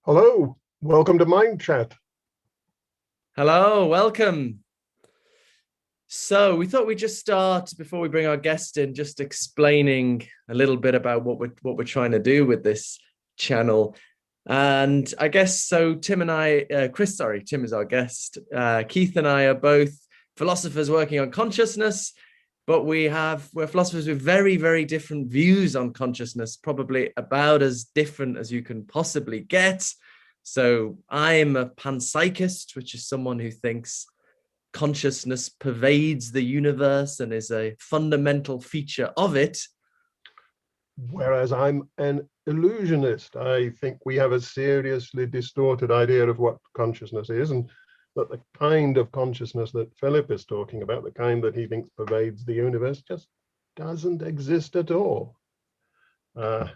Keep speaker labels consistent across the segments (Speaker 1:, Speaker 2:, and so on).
Speaker 1: Hello, welcome to Mind Chat.
Speaker 2: Hello, welcome. So we thought we'd just start before we bring our guest in, just explaining a little bit about what we're trying to do with this channel. And I guess so. Tim and I, Tim is our guest. Keith and I are both philosophers working on consciousness, but we're philosophers with very, very different views on consciousness, probably about as different as you can possibly get. So I'm a panpsychist, which is someone who thinks consciousness pervades the universe and is a fundamental feature of it.
Speaker 1: Whereas I'm an illusionist. I think we have a seriously distorted idea of what consciousness is, and that the kind of consciousness that Philip is talking about, the kind that he thinks pervades the universe, just doesn't exist at all. I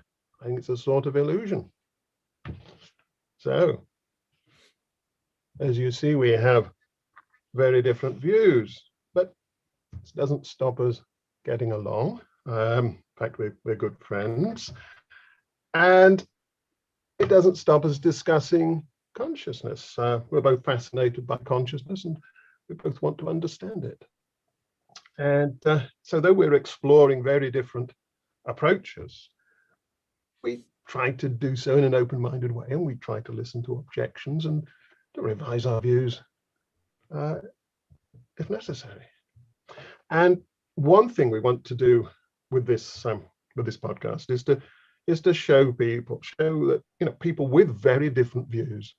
Speaker 1: think it's a sort of illusion. So, as you see, we have very different views, but this doesn't stop us getting along. In fact, we're good friends. And it doesn't stop us discussing consciousness. We're both fascinated by consciousness, and we both want to understand it. And so though we're exploring very different approaches, we try to do so in an open-minded way, and we try to listen to objections and to revise our views if necessary. And one thing we want to do with this podcast is to show that people with very different views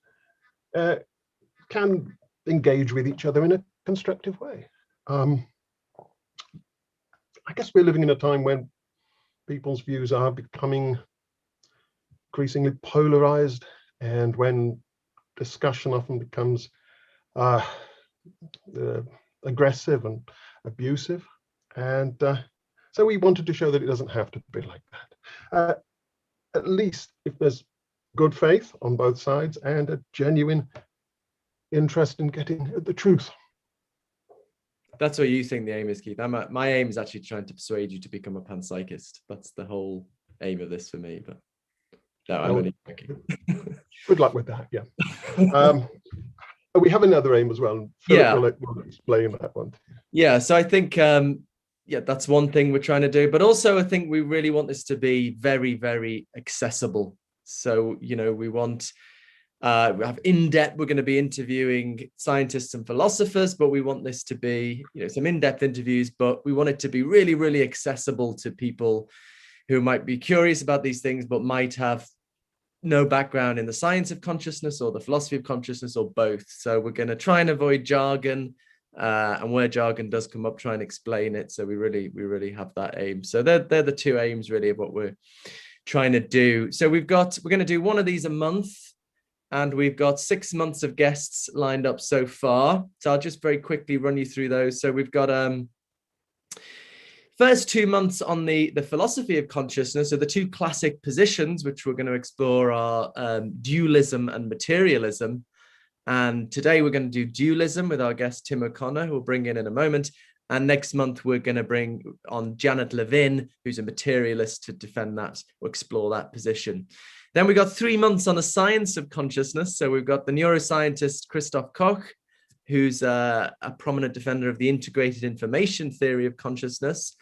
Speaker 1: can engage with each other in a constructive way. I guess we're living in a time when people's views are becoming increasingly polarized, and when discussion often becomes aggressive and abusive. And so we wanted to show that it doesn't have to be like that. At least if there's good faith on both sides and a genuine interest in getting at the truth.
Speaker 2: That's what you think the aim is, Keith. My aim is actually trying to persuade you to become a panpsychist. That's the whole aim of this for me. But no, I'm only joking.
Speaker 1: Good luck with that. Yeah. We have another aim as well. Philip will explain that one.
Speaker 2: Yeah. So I think that's one thing we're trying to do. But also, I think we really want this to be very, very accessible. So we want. We have in-depth, we're going to be interviewing scientists and philosophers, but we want this to be, some in-depth interviews, but we want it to be really, really accessible to people who might be curious about these things, but might have no background in the science of consciousness or the philosophy of consciousness or both. So we're going to try and avoid jargon, and where jargon does come up, try and explain it. So we really have that aim. So they're the two aims really of what we're trying to do. So we're going to do one of these a month. And we've got 6 months of guests lined up so far. So I'll just very quickly run you through those. So we've got first 2 months on the philosophy of consciousness. So the two classic positions, which we're going to explore, are dualism and materialism. And today we're going to do dualism with our guest, Tim O'Connor, who we'll bring in a moment. And next month, we're going to bring on Janet Levin, who's a materialist, to defend that or explore that position. Then we got 3 months on the science of consciousness. So we've got the neuroscientist Christoph Koch, who's a prominent defender of the integrated information theory of consciousness.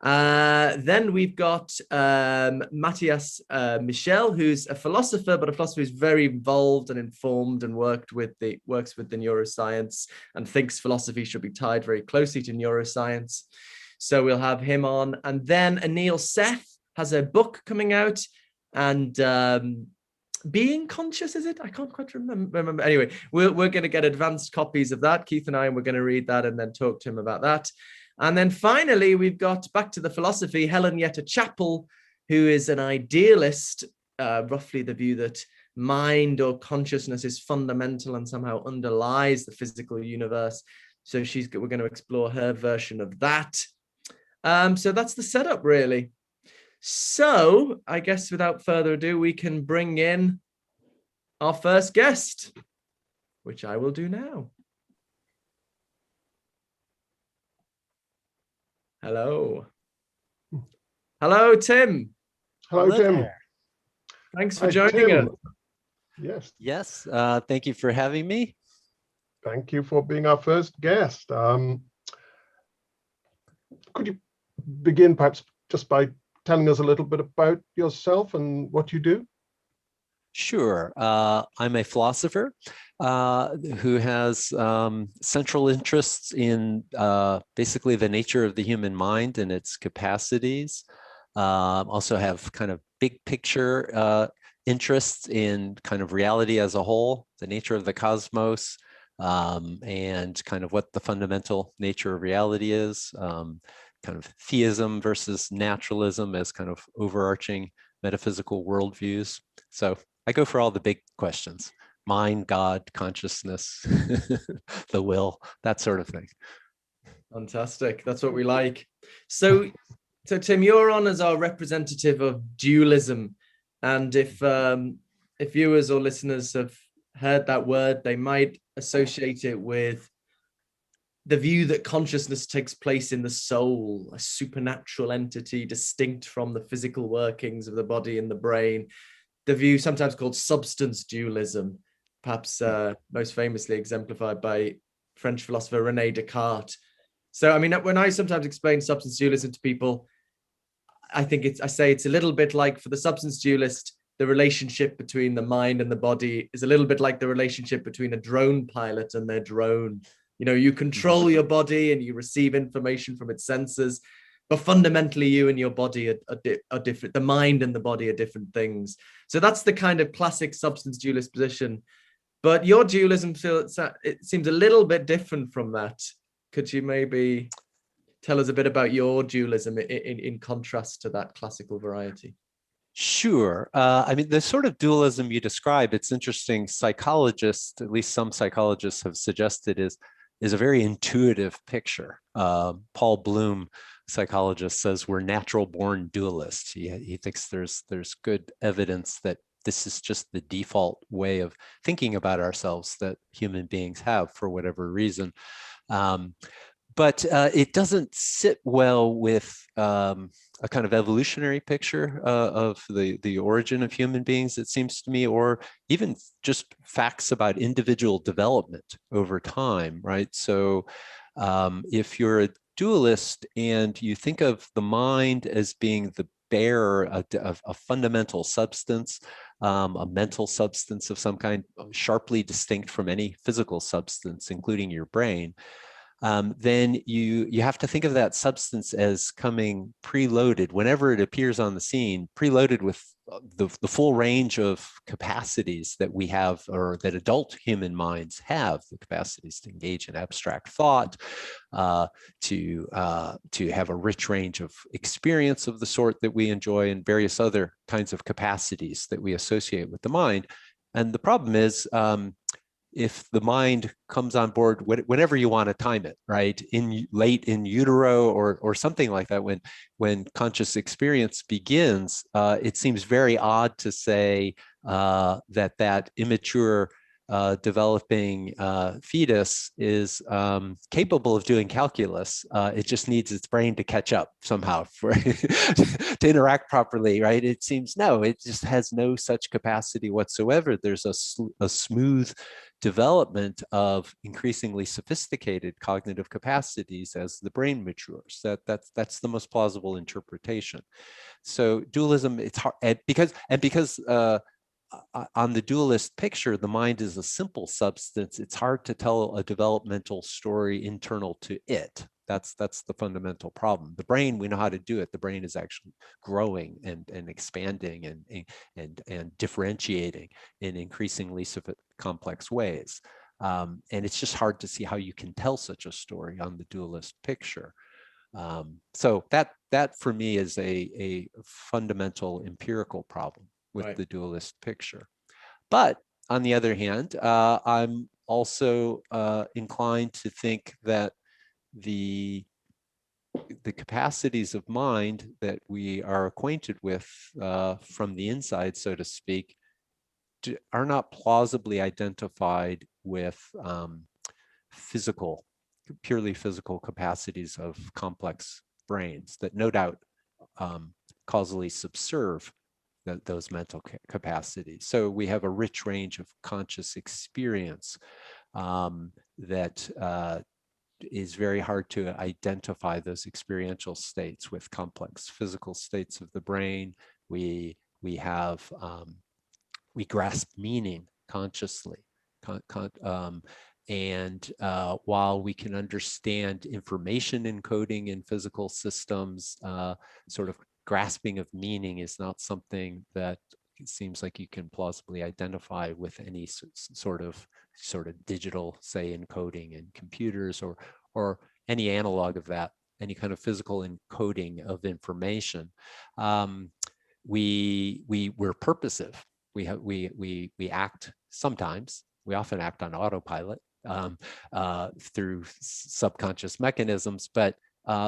Speaker 2: Then we've got Matthias Michel, who's a philosopher, but a philosopher who's very involved and informed and works with the neuroscience and thinks philosophy should be tied very closely to neuroscience. So we'll have him on. And then Anil Seth has a book coming out, and Being Conscious, is it? I can't quite remember. Anyway, we're going to get advanced copies of that, Keith and I, and we're going to read that and then talk to him about that. And then finally, we've got, back to the philosophy, Helen Yetta Chappell, who is an idealist, roughly the view that mind or consciousness is fundamental and somehow underlies the physical universe. So we're going to explore her version of that. So that's the setup, really. So I guess without further ado, we can bring in our first guest, which I will do now. Hello. Hello, Tim.
Speaker 1: Hello, Tim.
Speaker 2: Thanks for joining us.
Speaker 1: Yes,
Speaker 3: Yes, thank you for having me.
Speaker 1: thank you for being our first guest. Could you begin perhaps just by telling us a little bit about yourself and what you do?
Speaker 3: Sure. I'm a philosopher who has central interests in basically the nature of the human mind and its capacities. Also have kind of big picture interests in kind of reality as a whole, the nature of the cosmos, and kind of what the fundamental nature of reality is, kind of theism versus naturalism as kind of overarching metaphysical worldviews. So I go for all the big questions: mind, God, consciousness, the will, that sort of thing.
Speaker 2: Fantastic. That's what we like. So Tim, you're on as our representative of dualism. And if viewers or listeners have heard that word, they might associate it with the view that consciousness takes place in the soul, a supernatural entity distinct from the physical workings of the body and the brain. The view sometimes called substance dualism, perhaps most famously exemplified by French philosopher René Descartes. So, I mean, when I sometimes explain substance dualism to people, I say it's a little bit like, for the substance dualist, the relationship between the mind and the body is a little bit like the relationship between a drone pilot and their drone. You know, you control your body and you receive information from its sensors, but fundamentally you and your body are different. The mind and the body are different things. So that's the kind of classic substance dualist position. But your dualism, it seems a little bit different from that. Could you maybe tell us a bit about your dualism in contrast to that classical variety?
Speaker 3: Sure. I mean, the sort of dualism you describe, it's interesting. Psychologists, at least some psychologists, have suggested is a very intuitive picture. Paul Bloom, psychologist, says we're natural born dualists. He thinks there's good evidence that this is just the default way of thinking about ourselves that human beings have for whatever reason. But it doesn't sit well with a kind of evolutionary picture of the origin of human beings, it seems to me, or even just facts about individual development over time, right? So if you're a dualist and you think of the mind as being the bearer of a fundamental substance, a mental substance of some kind, sharply distinct from any physical substance, including your brain, then you have to think of that substance as coming preloaded whenever it appears on the scene, preloaded with the full range of capacities that we have, or that adult human minds have, the capacities to engage in abstract thought, to have a rich range of experience of the sort that we enjoy, and various other kinds of capacities that we associate with the mind. And the problem is, if the mind comes on board whenever you want to time it, right, late in utero or something like that, when conscious experience begins, it seems very odd to say that immature developing fetus is capable of doing calculus. It just needs its brain to catch up somehow for to interact properly, right? It seems no, it just has no such capacity whatsoever. There's a smooth development of increasingly sophisticated cognitive capacities as the brain matures. That's the most plausible interpretation. So dualism, it's hard, because on the dualist picture, the mind is a simple substance. It's hard to tell a developmental story internal to it. That's the fundamental problem. The brain, we know how to do it. The brain is actually growing and expanding and differentiating in increasingly complex ways. And it's just hard to see how you can tell such a story on the dualist picture. So that for me is a fundamental empirical problem with the dualist picture. But on the other hand, I'm also inclined to think that the capacities of mind that we are acquainted with from the inside, so to speak, are not plausibly identified with purely physical capacities of complex brains that no doubt causally subserve those mental capacities. So we have a rich range of conscious experience that is very hard to identify those experiential states with complex physical states of the brain. We grasp meaning consciously. While we can understand information encoding in physical systems, sort of grasping of meaning is not something that it seems like you can plausibly identify with any sort of digital, say, encoding in computers or any analog of that, any kind of physical encoding of information. We're purposive. We act sometimes. We often act on autopilot through subconscious mechanisms, but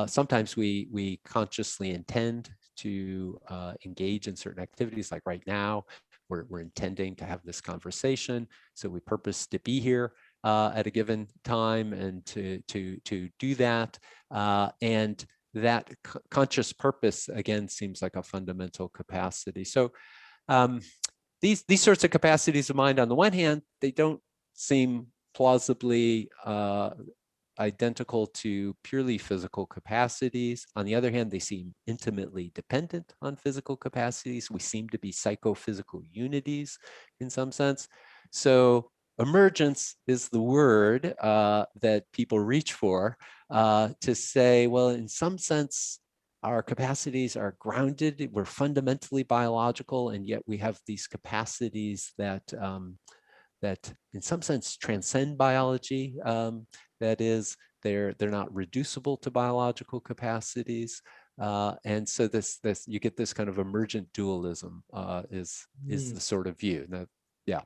Speaker 3: sometimes we consciously intend to engage in certain activities. Like right now, we're intending to have this conversation, so we purpose to be here at a given time and to do that. And that conscious purpose, again, seems like a fundamental capacity. So these sorts of capacities of mind, on the one hand, they don't seem plausibly identical to purely physical capacities. On the other hand, they seem intimately dependent on physical capacities. We seem to be psychophysical unities in some sense. So emergence is the word that people reach for to say, well, in some sense, our capacities are grounded. We're fundamentally biological, and yet we have these capacities that that in some sense transcend biology. That is, they're not reducible to biological capacities. And so this you get this kind of emergent dualism is the sort of view. Now, yeah.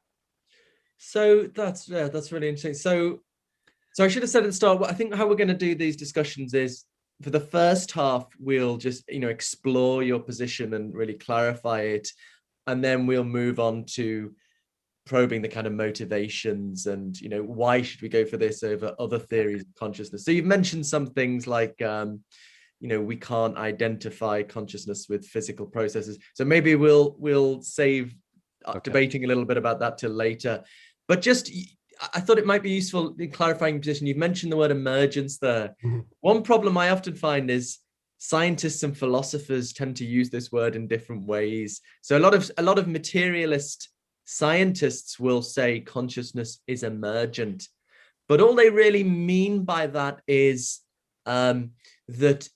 Speaker 2: So that's really interesting. So I should have said at the start, I think how we're going to do these discussions is, for the first half, we'll just explore your position and really clarify it, and then we'll move on to probing the kind of motivations and why should we go for this over other theories of consciousness. So you've mentioned some things like we can't identify consciousness with physical processes, so maybe we'll save debating a little bit about that till later. But just I thought it might be useful in clarifying position. You've mentioned the word emergence there. Mm-hmm. One problem I often find is scientists and philosophers tend to use this word in different ways. So a lot of materialist scientists will say consciousness is emergent, but all they really mean by that is that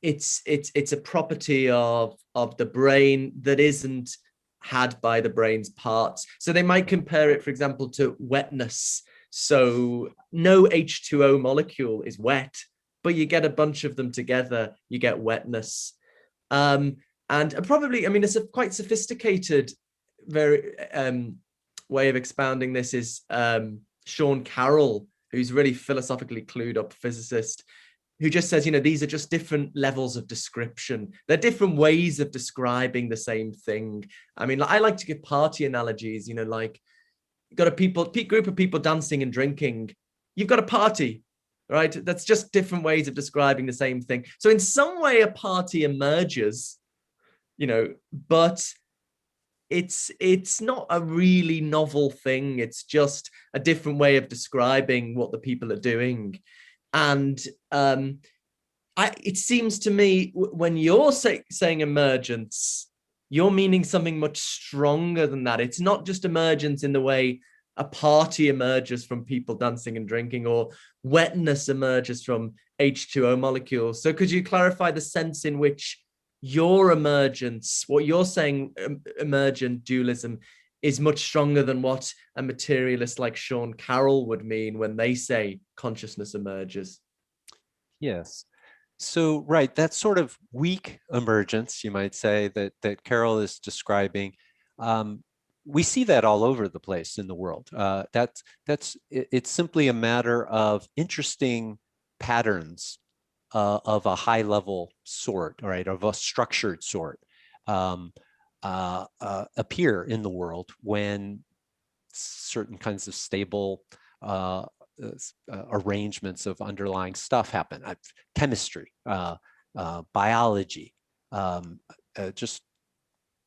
Speaker 2: it's a property of the brain that isn't had by the brain's parts. So they might compare it, for example, to wetness. So no H2O molecule is wet, but you get a bunch of them together, you get wetness. And probably, it's a quite sophisticated way of expounding this is Sean Carroll, who's really philosophically clued up physicist, who just says, these are just different levels of description. They're different ways of describing the same thing. I like to give party analogies, like you've got a group of people dancing and drinking. You've got a party, right? That's just different ways of describing the same thing. So in some way, a party emerges, but it's not a really novel thing. It's just a different way of describing what the people are doing. And it seems to me when you're saying emergence, you're meaning something much stronger than that. It's not just emergence in the way a party emerges from people dancing and drinking, or wetness emerges from H2O molecules. So could you clarify the sense in which your emergence, what you're saying, emergent dualism, is much stronger than what a materialist like Sean Carroll would mean when they say consciousness emerges?
Speaker 3: Yes. So, right, that sort of weak emergence, you might say, that Carroll is describing, we see that all over the place in the world. It's simply a matter of interesting patterns of a high level sort, right, of a structured sort, appear in the world when certain kinds of stable arrangements of underlying stuff happen. Chemistry, biology, just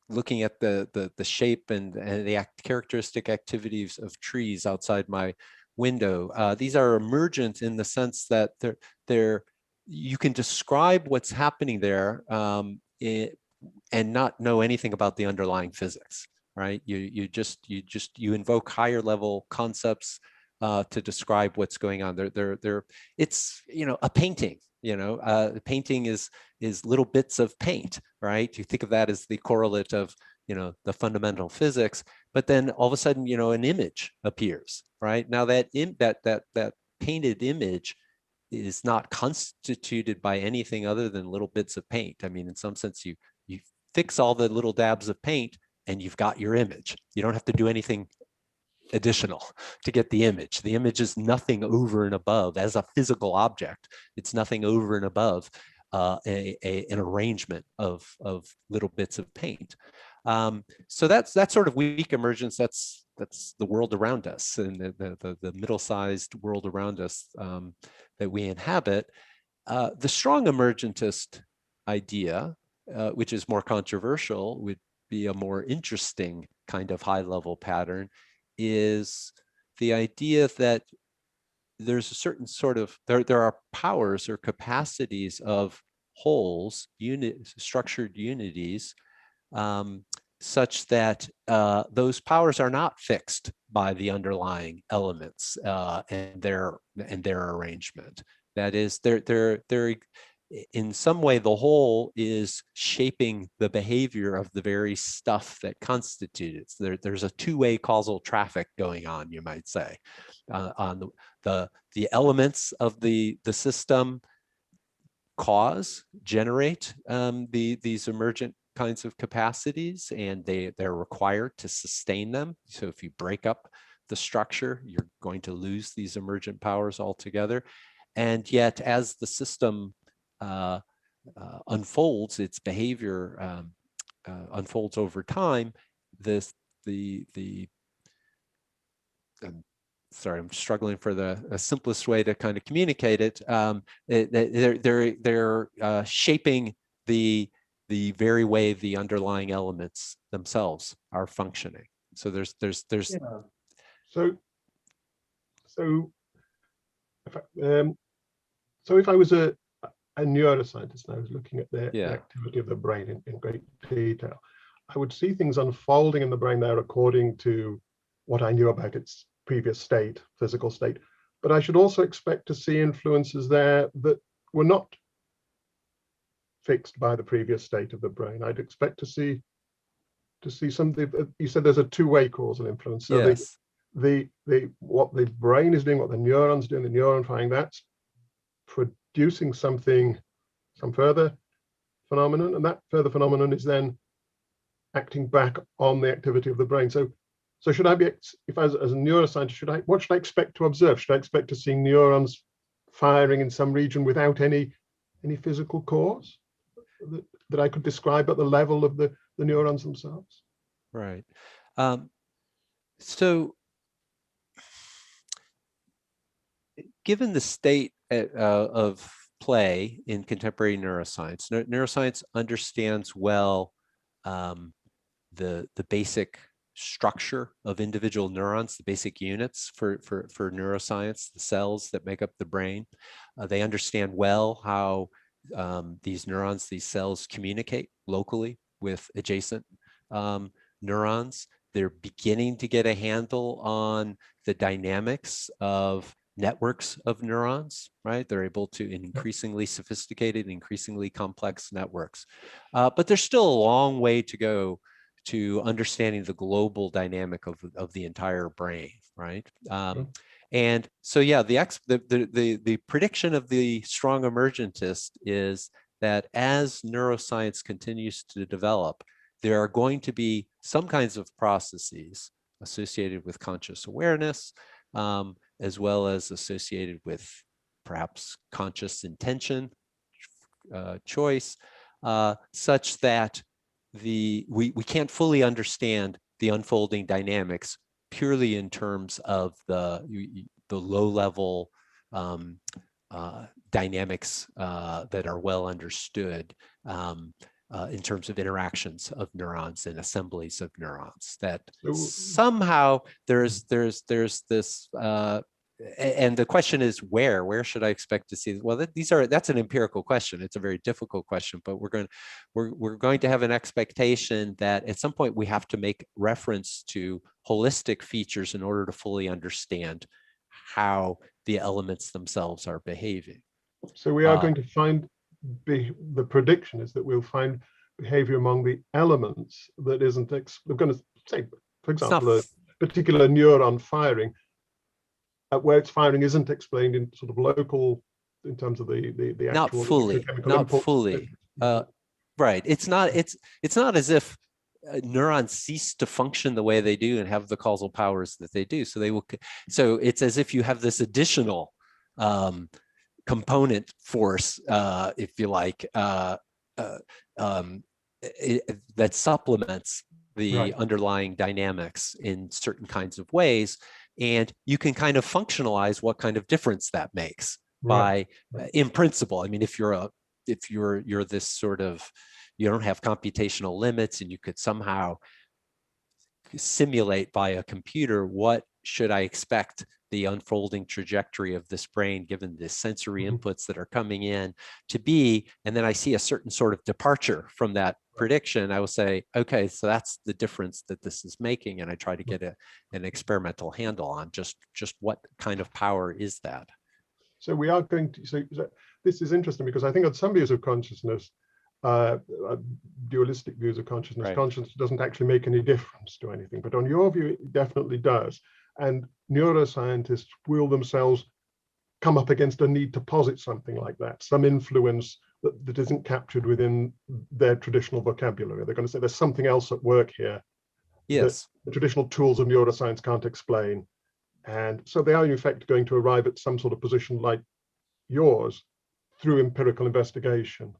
Speaker 3: looking at the shape and the characteristic activities of trees outside my window. These are emergent in the sense that you can describe what's happening there and not know anything about the underlying physics, right? You invoke higher level concepts to describe what's going on. It's, you know, a painting. Painting is little bits of paint, right? You think of that as the correlate of, you know, the fundamental physics, but then all of a sudden, you know, an image appears, right? Now that painted image is not constituted by anything other than little bits of paint. I mean, in some sense, you fix all the little dabs of paint and you've got your image. You don't have to do anything additional to get the image. The image is nothing over and above as a physical object. It's nothing over and above an arrangement of little bits of paint. So that's sort of weak emergence. That's the world around us, and the middle-sized world around us that we inhabit. The strong emergentist idea, which is more controversial, would be a more interesting kind of high-level pattern, is the idea that there's a certain sort of, there are powers or capacities of wholes, structured unities, such that those powers are not fixed by the underlying elements and their arrangement. That is, they're in some way, the whole is shaping the behavior of the very stuff that constitutes it. There's a two-way causal traffic going on, you might say. On the elements of the system generate these emergent kinds of capacities, and they're required to sustain them. So if you break up the structure, you're going to lose these emergent powers altogether. And yet, as the system unfolds, its behavior unfolds over time, sorry, I'm struggling for the simplest way to kind of communicate it. They're shaping the very way the underlying elements themselves are functioning. So there's
Speaker 1: yeah. So if I was a neuroscientist and I was looking at the activity of the brain in great detail, I would see things unfolding in the brain there according to what I knew about its previous state, physical state. But I should also expect to see influences there that were not fixed by the previous state of the brain. I'd expect to see something. You said there's a two-way causal influence. So
Speaker 3: yes.
Speaker 1: What the brain is doing, what the neurons doing, the neuron firing, that's producing some further phenomenon, and that further phenomenon is then acting back on the activity of the brain. So should I be, if as a neuroscientist, what should I expect to observe? Should I expect to see neurons firing in some region without any physical cause that I could describe at the level of the neurons themselves?
Speaker 3: Right. So given the state of play in contemporary neuroscience, neuroscience understands well the basic structure of individual neurons, the basic units for neuroscience, the cells that make up the brain. They understand well how these neurons, these cells communicate locally with adjacent neurons. They're beginning to get a handle on the dynamics of networks of neurons, right? They're able to increasingly sophisticated, increasingly complex networks. But there's still a long way to go to understanding the global dynamic of the entire brain, right? And so, yeah, the prediction of the strong emergentist is that as neuroscience continues to develop, there are going to be some kinds of processes associated with conscious awareness, as well as associated with perhaps conscious intention, choice, such that we can't fully understand the unfolding dynamics purely in terms of the low-level dynamics that are well understood in terms of interactions of neurons and assemblies of neurons. That
Speaker 1: So-
Speaker 3: somehow there's this, and the question is where should I expect to see? Well, that's an empirical question. It's a very difficult question, but we're going to have an expectation that at some point we have to make reference to holistic features in order to fully understand how the elements themselves are behaving.
Speaker 1: So we are going to find, the prediction is that we'll find behavior among the elements that isn't, we're going to say, for example, a particular neuron firing, where its firing isn't explained in sort of local, in terms of the
Speaker 3: not
Speaker 1: actual
Speaker 3: fully, not fully. Right. It's not as if neurons cease to function the way they do and have the causal powers that they do. So it's as if you have this additional component force, if you like, that supplements the underlying dynamics in certain kinds of ways. And you can kind of functionalize what kind of difference that makes by, in principle. I mean, if you're this sort of, you don't have computational limits and you could somehow simulate by a computer, what should I expect the unfolding trajectory of this brain, given the sensory inputs that are coming in to be, and then I see a certain sort of departure from that prediction, I will say, okay, so that's the difference that this is making, and I try to get an experimental handle on just what kind of power is that.
Speaker 1: So we are going to, so this is interesting because I think on some views of consciousness, dualistic views of consciousness, consciousness doesn't actually make any difference to anything, but on your view, it definitely does. And neuroscientists will themselves come up against a need to posit something like that, some influence that isn't captured within their traditional vocabulary. They're going to say there's something else at work here that the traditional tools of neuroscience can't explain. And so they are in effect going to arrive at some sort of position like yours through empirical investigation.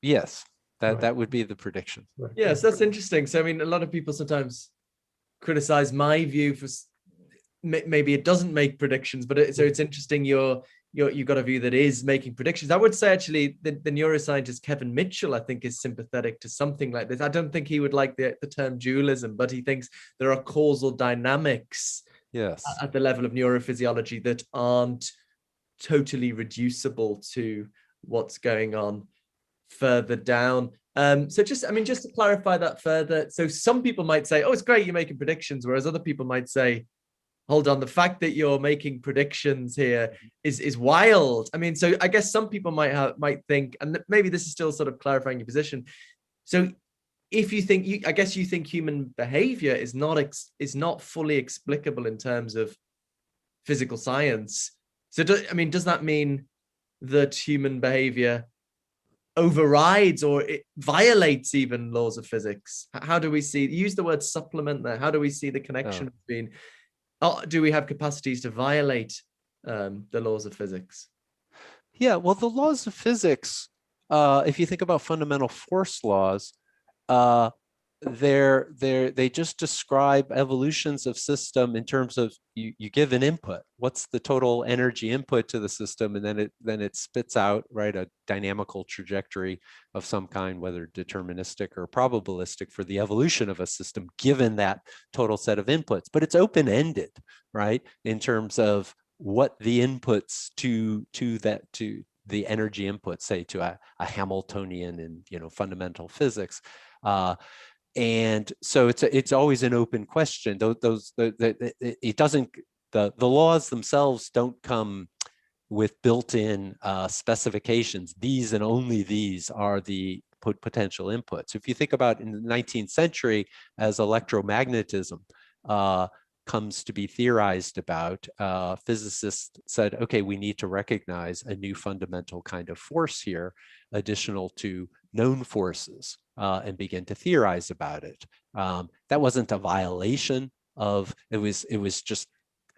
Speaker 3: Yes, that would be the prediction.
Speaker 2: Yes, that's interesting. So I mean, a lot of people sometimes criticize my view for maybe it doesn't make predictions, but so it's interesting you've got a view that is making predictions. I would say actually the neuroscientist Kevin Mitchell, I think, is sympathetic to something like this. I don't think he would like the term dualism, but he thinks there are causal dynamics at the level of neurophysiology that aren't totally reducible to what's going on further down. So just to clarify that further, so some people might say, oh, it's great you're making predictions, whereas other people might say, hold on, the fact that you're making predictions here is wild. I mean, so I guess some people might think, and maybe this is still sort of clarifying your position. So if you think, I guess you think human behavior is not fully explicable in terms of physical science. So does that mean that human behavior overrides or it violates even laws of physics? How do we use the word supplement there? How do we see the connection between, do we have capacities to violate the laws of physics?
Speaker 3: Yeah, well, the laws of physics, if you think about fundamental force laws, they just describe evolutions of system in terms of you give an input. What's the total energy input to the system, and then it spits out a dynamical trajectory of some kind, whether deterministic or probabilistic, for the evolution of a system given that total set of inputs. But it's open-ended, right, in terms of what the inputs to the energy input, say to a Hamiltonian in fundamental physics. And so it's always an open question. It doesn't, the laws themselves don't come with built-in specifications. These and only these are the potential inputs. If you think about in the 19th century, as electromagnetism comes to be theorized about, physicists said, okay, we need to recognize a new fundamental kind of force here, additional to known forces, and begin to theorize about it. That wasn't a violation of, it was just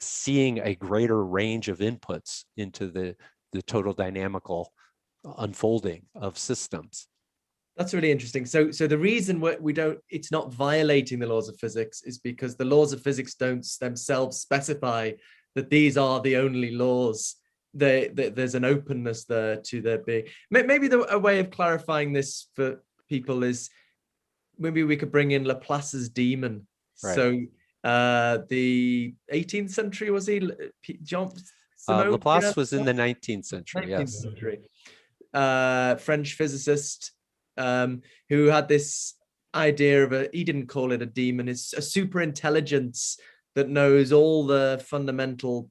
Speaker 3: seeing a greater range of inputs into the total dynamical unfolding of systems.
Speaker 2: That's really interesting. So the reason it's not violating the laws of physics is because the laws of physics don't themselves specify that these are the only laws. There's an openness there to there being. Maybe a way of clarifying this for people is maybe we could bring in Laplace's demon.
Speaker 3: Right.
Speaker 2: So the 18th century, was he? John
Speaker 3: Laplace was in the 19th century,
Speaker 2: 19th
Speaker 3: yes.
Speaker 2: century. French physicist who had this idea of he didn't call it a demon, it's a super intelligence that knows all the fundamental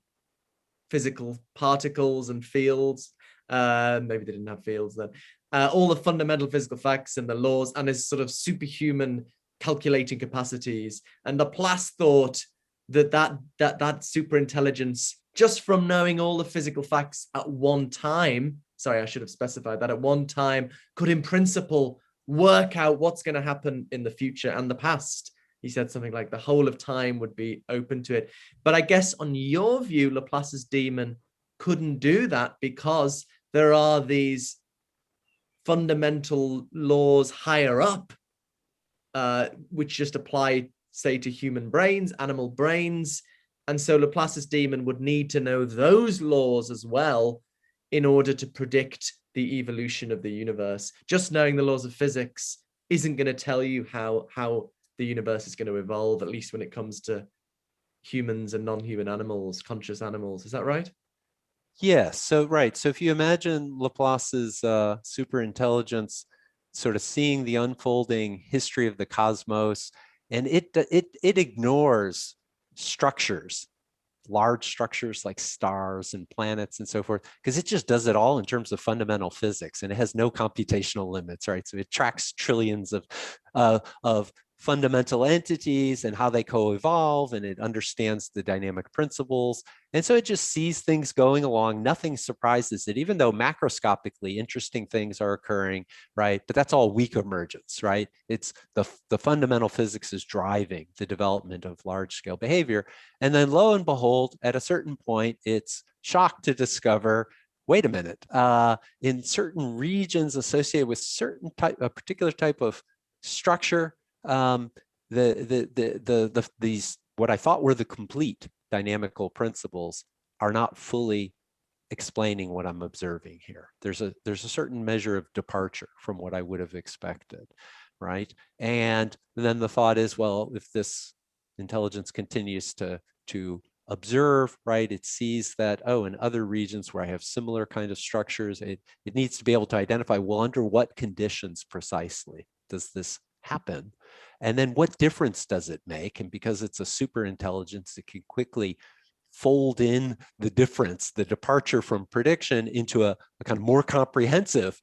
Speaker 2: physical particles and fields. Maybe they didn't have fields then. All the fundamental physical facts and the laws, and his sort of superhuman calculating capacities. And Laplace thought that super intelligence, just from knowing all the physical facts at one time, sorry, I should have specified that, at one time, could in principle work out what's going to happen in the future and the past. He said something like the whole of time would be open to it. But I guess on your view, Laplace's demon couldn't do that because there are these fundamental laws higher up, which just apply, say, to human brains, animal brains. And so Laplace's demon would need to know those laws as well in order to predict the evolution of the universe. Just knowing the laws of physics isn't going to tell you how the universe is going to evolve, at least when it comes to humans and non-human animals, conscious animals. Is that right?
Speaker 3: Yes. So, right. So if you imagine Laplace's super intelligence sort of seeing the unfolding history of the cosmos, and it ignores structures, large structures like stars and planets and so forth, because it just does it all in terms of fundamental physics, and it has no computational limits, right? So it tracks trillions of fundamental entities and how they co-evolve, and it understands the dynamic principles. And so it just sees things going along. Nothing surprises it, even though macroscopically interesting things are occurring, right? But that's all weak emergence, right? It's the fundamental physics is driving the development of large-scale behavior. And then lo and behold, at a certain point, it's shocked to discover, wait a minute, in certain regions associated with a particular type of structure, these what I thought were the complete dynamical principles are not fully explaining what I'm observing here. There's a certain measure of departure from what I would have expected, right? And then the thought is, well, if this intelligence continues to observe, right, it sees that, oh, in other regions where I have similar kind of structures, it needs to be able to identify, well, under what conditions precisely does this happen? And then what difference does it make? And because it's a super intelligence, it can quickly fold in the difference, the departure from prediction, into a kind of more comprehensive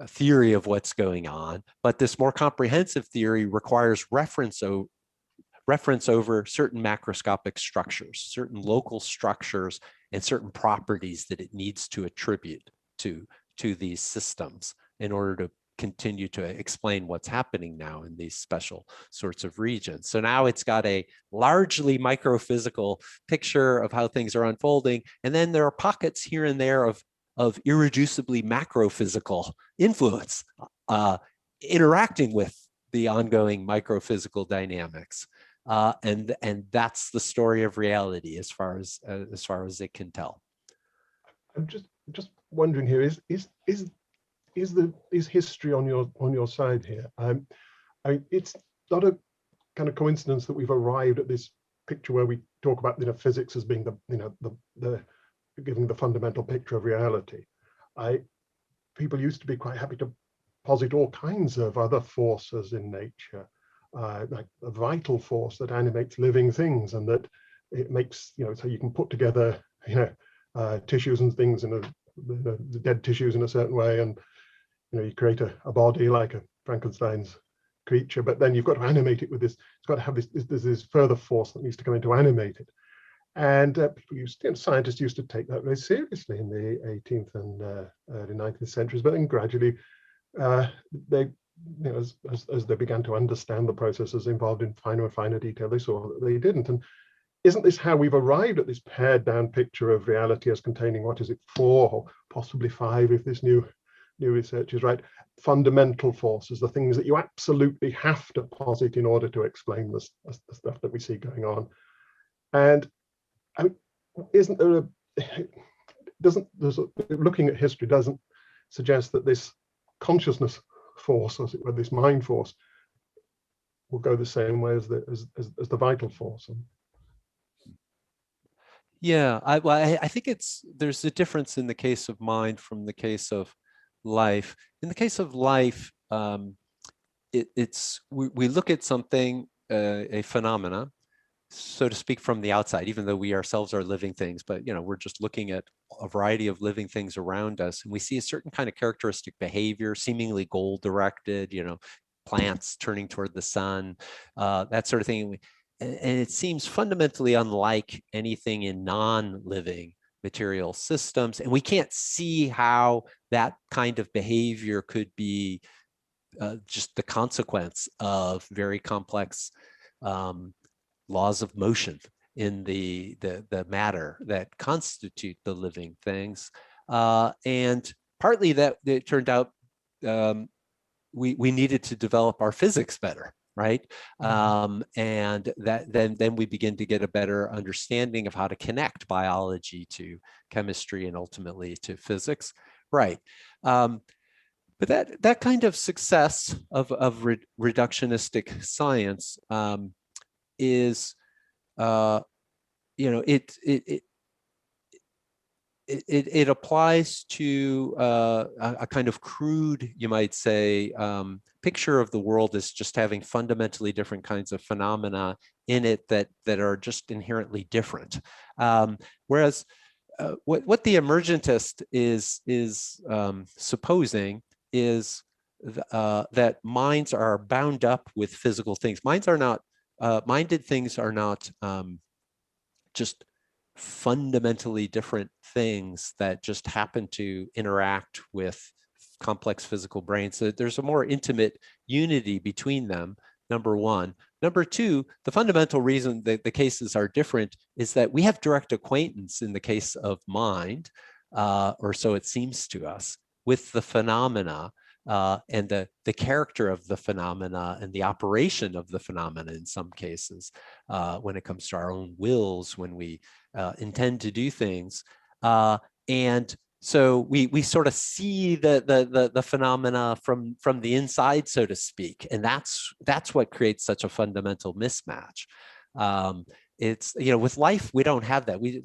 Speaker 3: theory of what's going on. But this more comprehensive theory requires reference over certain macroscopic structures, certain local structures, and certain properties that it needs to attribute to these systems in order to continue to explain what's happening now in these special sorts of regions. So now it's got a largely microphysical picture of how things are unfolding. And then there are pockets here and there of irreducibly macrophysical influence interacting with the ongoing microphysical dynamics. And that's the story of reality as far as it can tell.
Speaker 1: I'm just wondering here, is history on your side here? It's not a kind of coincidence that we've arrived at this picture where we talk about physics as being the giving the fundamental picture of reality. People used to be quite happy to posit all kinds of other forces in nature, like a vital force that animates living things, and that it makes, so you can put together tissues and things in the dead tissues in a certain way, and you create a body like a Frankenstein's creature, but then you've got to animate it with this. It's got to have this further force that needs to come in to animate it. And scientists used to take that very seriously in the 18th and early 19th centuries, but then gradually they, as they began to understand the processes involved in finer and finer detail, they saw that they didn't. And isn't this how we've arrived at this pared down picture of reality as containing, what is it, 4 or possibly 5 if this new research is right, fundamental forces, the things that you absolutely have to posit in order to explain the stuff that we see going on? And isn't there looking at history doesn't suggest that this consciousness force, as it were, this mind force, will go the same way as the vital force.
Speaker 3: Yeah, I think there's a difference in the case of mind from the case of life. In the case of life, we look at something, a phenomena, so to speak, from the outside, even though we ourselves are living things, but we're just looking at a variety of living things around us, and we see a certain kind of characteristic behavior, seemingly goal directed, plants turning toward the sun, that sort of thing. And it seems fundamentally unlike anything in non-living material systems. And we can't see how that kind of behavior could be just the consequence of very complex laws of motion in the matter that constitute the living things. And partly that it turned out we needed to develop our physics better, right? And that then we begin to get a better understanding of how to connect biology to chemistry and ultimately to physics, right? But that kind of success of reductionistic science is, it applies to a kind of crude, you might say, picture of the world as just having fundamentally different kinds of phenomena in it that are just inherently different. Whereas what the emergentist is supposing is that minds are bound up with physical things. Minds are not, minded things are not just fundamentally different things that just happen to interact with complex physical brains. So there's a more intimate unity between them, number one. Number two, the fundamental reason that the cases are different is that we have direct acquaintance in the case of mind, or so it seems to us, with the phenomena and the character of the phenomena and the operation of the phenomena in some cases, when it comes to our own wills, when we intend to do things. And so we sort of see the phenomena from the inside, so to speak, and that's what creates such a fundamental mismatch. It's, with life, we don't have that. We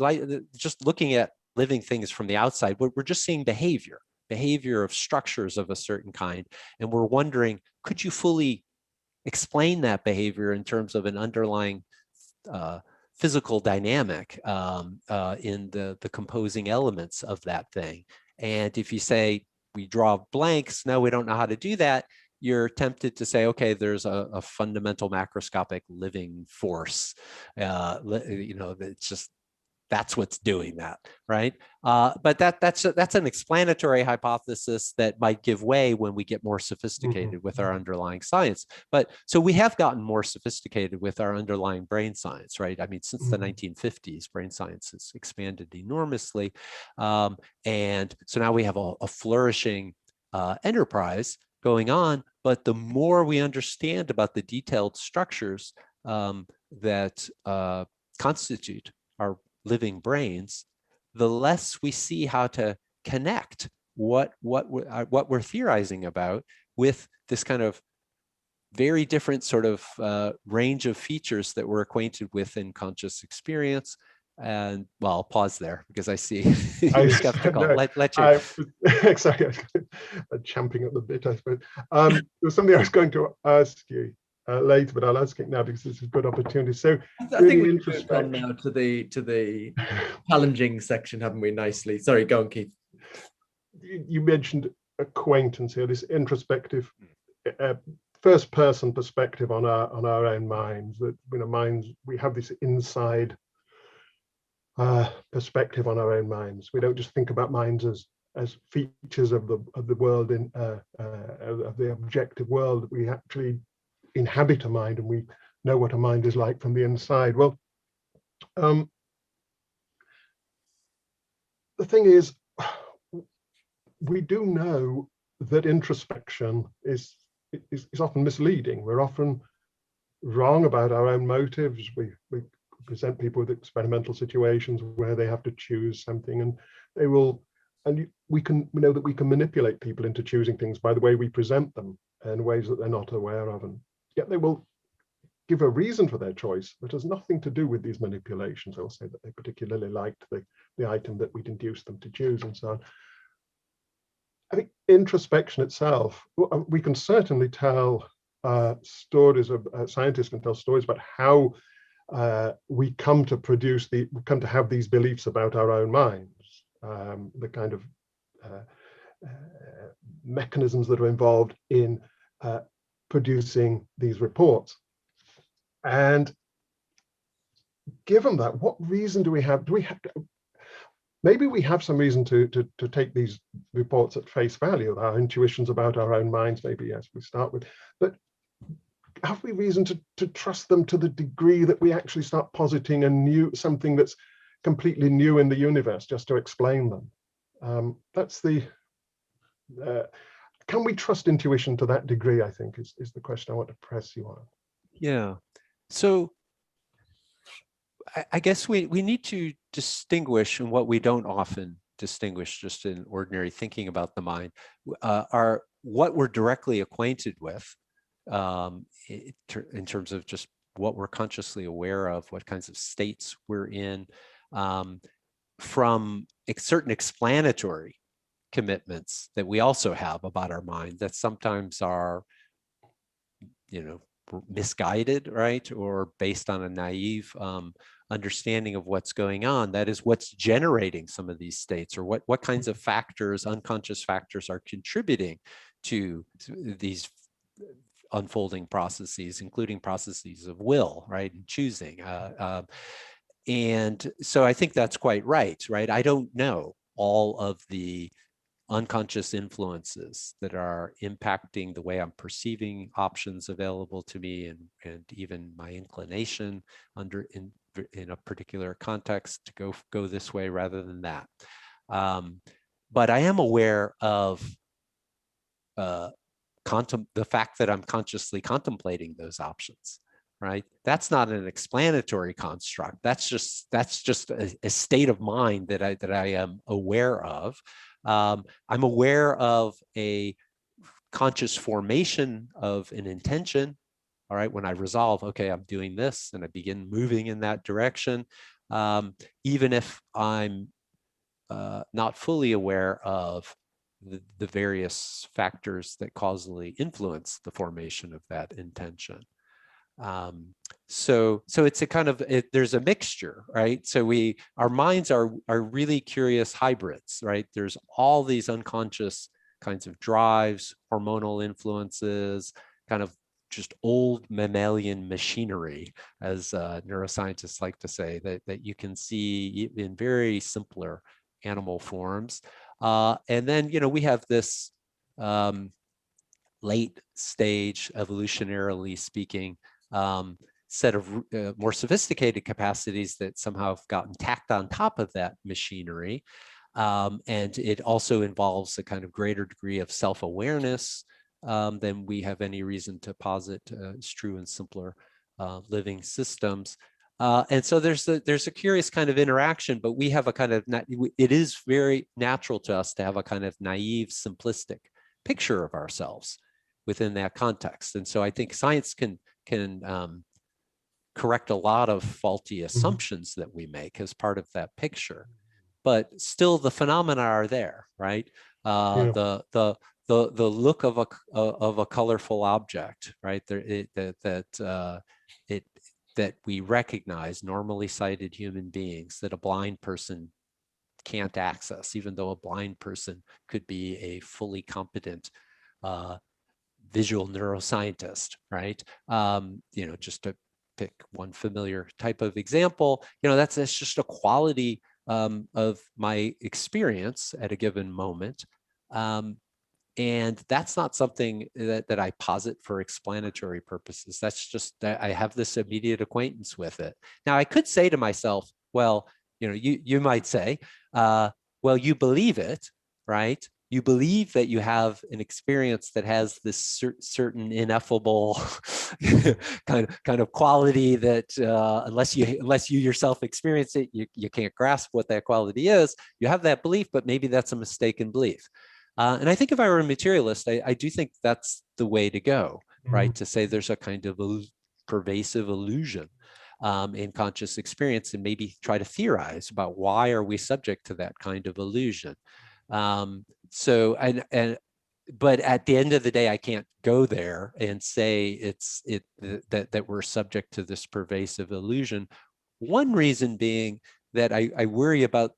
Speaker 3: just looking at living things from the outside, we're just seeing behavior of structures of a certain kind, and we're wondering, could you fully explain that behavior in terms of an underlying physical dynamic in the composing elements of that thing? And if you say we draw blanks, no, we don't know how to do that, you're tempted to say, okay, there's a fundamental macroscopic living force. It's just, that's what's doing that, right? But that's an explanatory hypothesis that might give way when we get more sophisticated with our underlying science. But so we have gotten more sophisticated with our underlying brain science, right? I mean, since the 1950s, brain science has expanded enormously. And so now we have a flourishing enterprise going on, but the more we understand about the detailed structures that constitute our living brains, the less we see how to connect what we're theorizing about with this kind of very different sort of range of features that we're acquainted with in conscious experience. And well, I'll pause there because I see you're skeptical.
Speaker 1: No,
Speaker 3: let you.
Speaker 1: Exactly. Champing at the bit, I suppose. There's something I was going to ask you later, but I'll ask it now because it's a good opportunity. So
Speaker 2: I think we can move on now to the challenging section, haven't we? Nicely. Sorry, go on, Keith.
Speaker 1: You mentioned acquaintance here, this introspective first-person perspective on our own minds. That minds, we have this inside perspective on our own minds. We don't just think about minds as features of the world of the objective world. We actually inhabit a mind, and we know what a mind is like from the inside. Well, the thing is, we do know that introspection is often misleading. We're often wrong about our own motives. We present people with experimental situations where they have to choose something, and they will we know that we can manipulate people into choosing things by the way we present them in ways that they're not aware of, and yet they will give a reason for their choice that has nothing to do with these manipulations. They'll say that they particularly liked the item that we'd induced them to choose, and so on. I think introspection itself, we can certainly tell stories of scientists can tell stories about how we come to have these beliefs about our own minds, the kind of mechanisms that are involved in producing these reports. And given that, what reason do we have? Maybe we have some reason to take these reports at face value, our intuitions about our own minds, maybe, yes, we start with, but have we reason to trust them to the degree that we actually start positing something that's completely new in the universe just to explain them? That's the, can we trust intuition to that degree, I think, is the question I want to press you on.
Speaker 3: Yeah, so I guess we need to distinguish, and what we don't often distinguish just in ordinary thinking about the mind, are what we're directly acquainted with, in terms of just what we're consciously aware of, what kinds of states we're in, from certain explanatory commitments that we also have about our mind that sometimes are, misguided, right? Or based on a naive understanding of what's going on. That is what's generating some of these states, or what kinds of factors, unconscious factors, are contributing to these unfolding processes, including processes of will, right, and choosing. And so I think that's quite right? I don't know all of the unconscious influences that are impacting the way I'm perceiving options available to me, and even my inclination in a particular context to go this way rather than that. But I am aware of the fact that I'm consciously contemplating those options, right? That's not an explanatory construct. That's just a state of mind that I am aware of. I'm aware of a conscious formation of an intention. All right, when I resolve, okay, I'm doing this, and I begin moving in that direction, even if I'm not fully aware of the various factors that causally influence the formation of that intention. So it's a kind of, there's a mixture, right? So our minds are really curious hybrids, right? There's all these unconscious kinds of drives, hormonal influences, kind of just old mammalian machinery, as neuroscientists like to say, that you can see in very simpler animal forms. And then, we have this late stage, evolutionarily speaking, set of more sophisticated capacities that somehow have gotten tacked on top of that machinery. And it also involves a kind of greater degree of self-awareness than we have any reason to posit is true in simpler living systems. And so there's a curious kind of interaction, but we have a kind of, it is very natural to us to have a kind of naive, simplistic picture of ourselves within that context. And so I think science can correct a lot of faulty assumptions that we make as part of that picture, but still the phenomena are there, right? The look of a colorful object, right? That we recognize, normally sighted human beings, that a blind person can't access, even though a blind person could be a fully competent visual neuroscientist, right? Just to pick one familiar type of example, that's just a quality of my experience at a given moment. And that's not something that I posit for explanatory purposes. That's just that I have this immediate acquaintance with it. Now, I could say to myself, well, you might say, well, you believe it, right? you believe that you have an experience that has this certain ineffable kind of quality that unless you yourself experience it, you can't grasp what that quality is. You have that belief, but maybe that's a mistaken belief. And I think if I were a materialist, I do think that's the way to go, right? To say there's a kind of pervasive illusion in conscious experience, and maybe try to theorize about why are we subject to that kind of illusion. But at the end of the day, I can't go there and say that we're subject to this pervasive illusion. One reason being that I worry about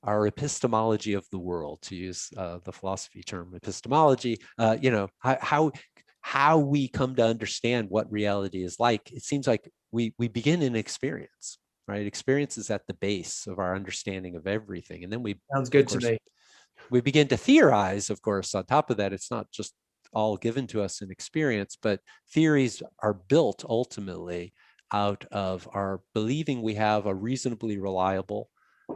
Speaker 3: our epistemology of the world, to use the philosophy term epistemology. How we come to understand what reality is like. It seems like we begin in experience. Right, experience is at the base of our understanding of everything, and then
Speaker 2: sounds good to me.
Speaker 3: We begin to theorize. Of course, on top of that, it's not just all given to us in experience, but theories are built ultimately out of our believing we have a reasonably reliable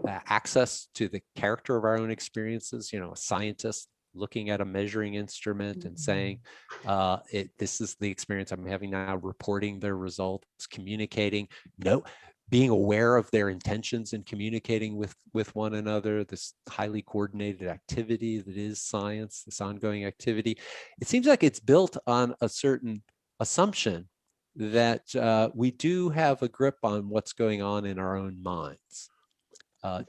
Speaker 3: access to the character of our own experiences. You know, a scientist looking at a measuring instrument and saying, this is the experience I'm having now, reporting their results, communicating, being aware of their intentions and communicating with one another, this highly coordinated activity that is science, this ongoing activity. It seems like it's built on a certain assumption that we do have a grip on what's going on in our own minds.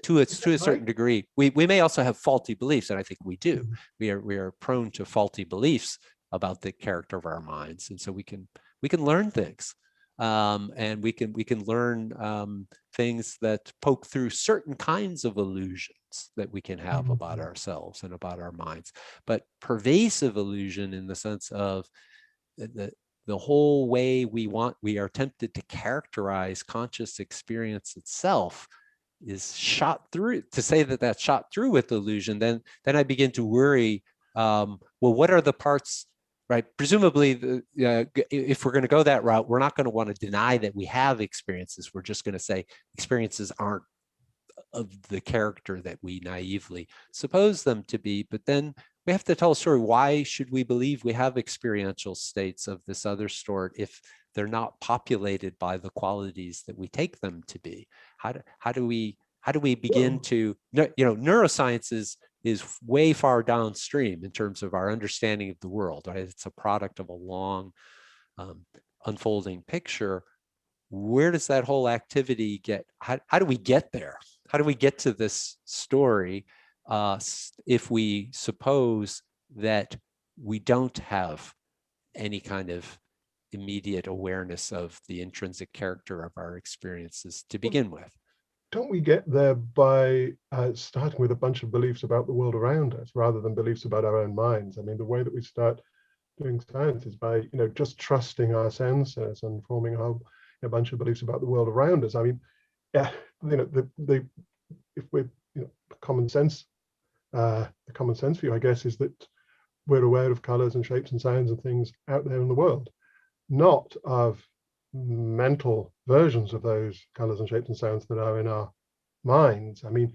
Speaker 3: To a certain degree, we may also have faulty beliefs, and I think we do. We are prone to faulty beliefs about the character of our minds, and so we can learn things. And we can learn things that poke through certain kinds of illusions that we can have about ourselves and about our minds. But pervasive illusion, in the sense of the whole way we are tempted to characterize conscious experience itself, is shot through. To say that that's shot through with illusion, then I begin to worry. Well, what are the parts? Right. Presumably, if we're going to go that route, we're not going to want to deny that we have experiences. We're just going to say experiences aren't of the character that we naively suppose them to be. But then we have to tell a story. Why should we believe we have experiential states of this other sort if they're not populated by the qualities that we take them to be? How do we begin to, neuroscience is way far downstream in terms of our understanding of the world, right? It's a product of a long unfolding picture. Where does that whole activity get? How do we get there? How do we get to this story if we suppose that we don't have any kind of immediate awareness of the intrinsic character of our experiences to begin with?
Speaker 1: Don't we get there by starting with a bunch of beliefs about the world around us rather than beliefs about our own minds? I mean, the way that we start doing science is by, just trusting our senses and forming a bunch of beliefs about the world around us. I mean, if we're, common sense, the common sense view, I guess, is that we're aware of colors and shapes and sounds and things out there in the world, not of mental versions of those colors and shapes and sounds that are in our minds. I mean,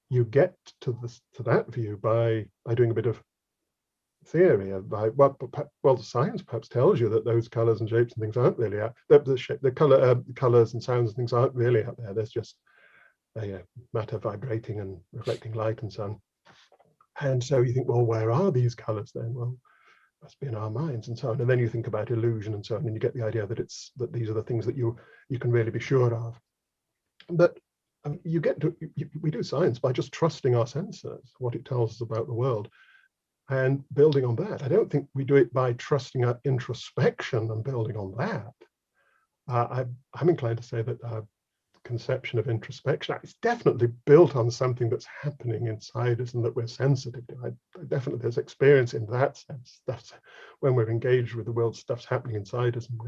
Speaker 1: you get to that view by doing a bit of theory. The science perhaps tells you that those colors and shapes and things aren't really out. The colors and sounds and things aren't really out there. There's just matter vibrating and reflecting light and so on. And so you think, well, where are these colors then? Well, must be in our minds and so on. And then you think about illusion and so on, and you get the idea that these are the things that you can really be sure of. But we do science by just trusting our senses, what it tells us about the world, and building on that. I don't think we do it by trusting our introspection and building on that. I'm inclined to say that our conception of introspection is definitely built on something that's happening inside us and that we're sensitive to. Definitely there's experience in that sense. That's when we're engaged with the world, stuff's happening inside us and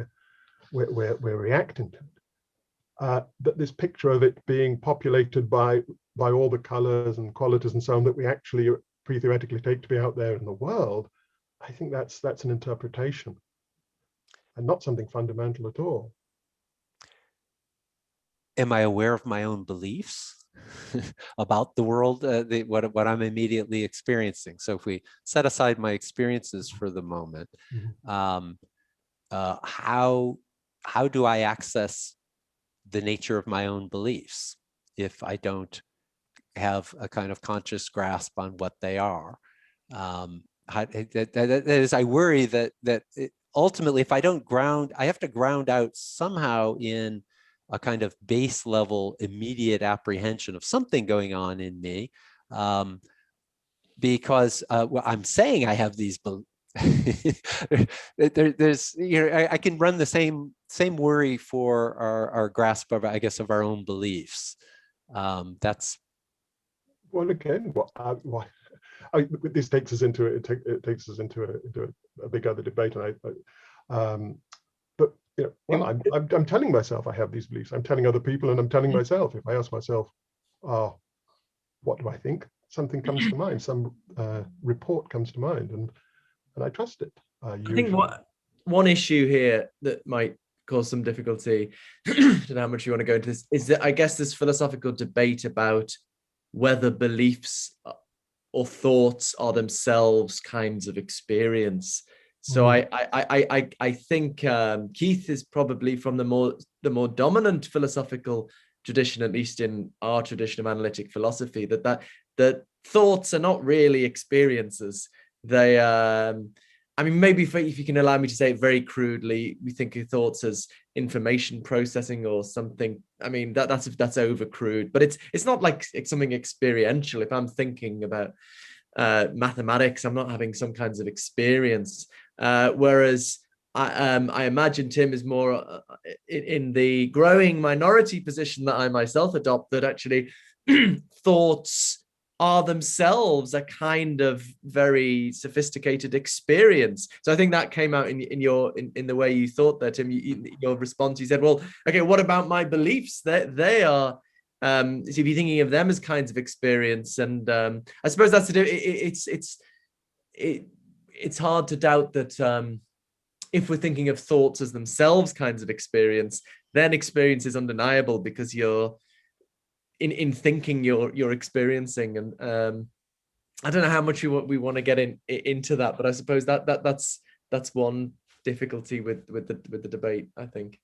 Speaker 1: we're reacting to it. But this picture of it being populated by all the colors and qualities and so on that we actually pre-theoretically take to be out there in the world, I think that's an interpretation and not something fundamental at all.
Speaker 3: Am I aware of my own beliefs? about the world, what I'm immediately experiencing. So if we set aside my experiences for the moment, how do I access the nature of my own beliefs if I don't have a kind of conscious grasp on what they are? That is, I worry that ultimately, if I don't ground, I have to ground out somehow in a kind of base level, immediate apprehension of something going on in me, because well, I'm saying I have these beliefs. There's, I can run the same worry for our grasp of, I guess, of our own beliefs. That's
Speaker 1: well, again, this takes us into a big other debate, and but well, I'm telling myself I have these beliefs. I'm telling other people, and I'm telling myself. If I ask myself, what do I think? Something comes to mind. Some report comes to mind, and I trust it.
Speaker 2: I think one issue here that might cause some difficulty, I don't know how much you want to go into this, is that I guess this philosophical debate about whether beliefs or thoughts are themselves kinds of experience. So I think Keith is probably from the more dominant philosophical tradition, at least in our tradition of analytic philosophy, that thoughts are not really experiences. They I mean, maybe if you can allow me to say it very crudely, we think of thoughts as information processing or something. I mean, that's over crude, but it's not like it's something experiential. If I'm thinking about mathematics, I'm not having some kinds of experience. Whereas I imagine Tim is more in the growing minority position that I myself adopt, that actually thoughts are themselves a kind of very sophisticated experience. So I think that came out in the way you thought there, Tim. Your response, you said, well, okay, what about my beliefs? They are, so if you're thinking of them as kinds of experience, and I suppose that's it's hard to doubt that if we're thinking of thoughts as themselves kinds of experience, then experience is undeniable, because you're in thinking you're experiencing. And I don't know how much we want to get into that, but I suppose that's one difficulty with the debate, I think.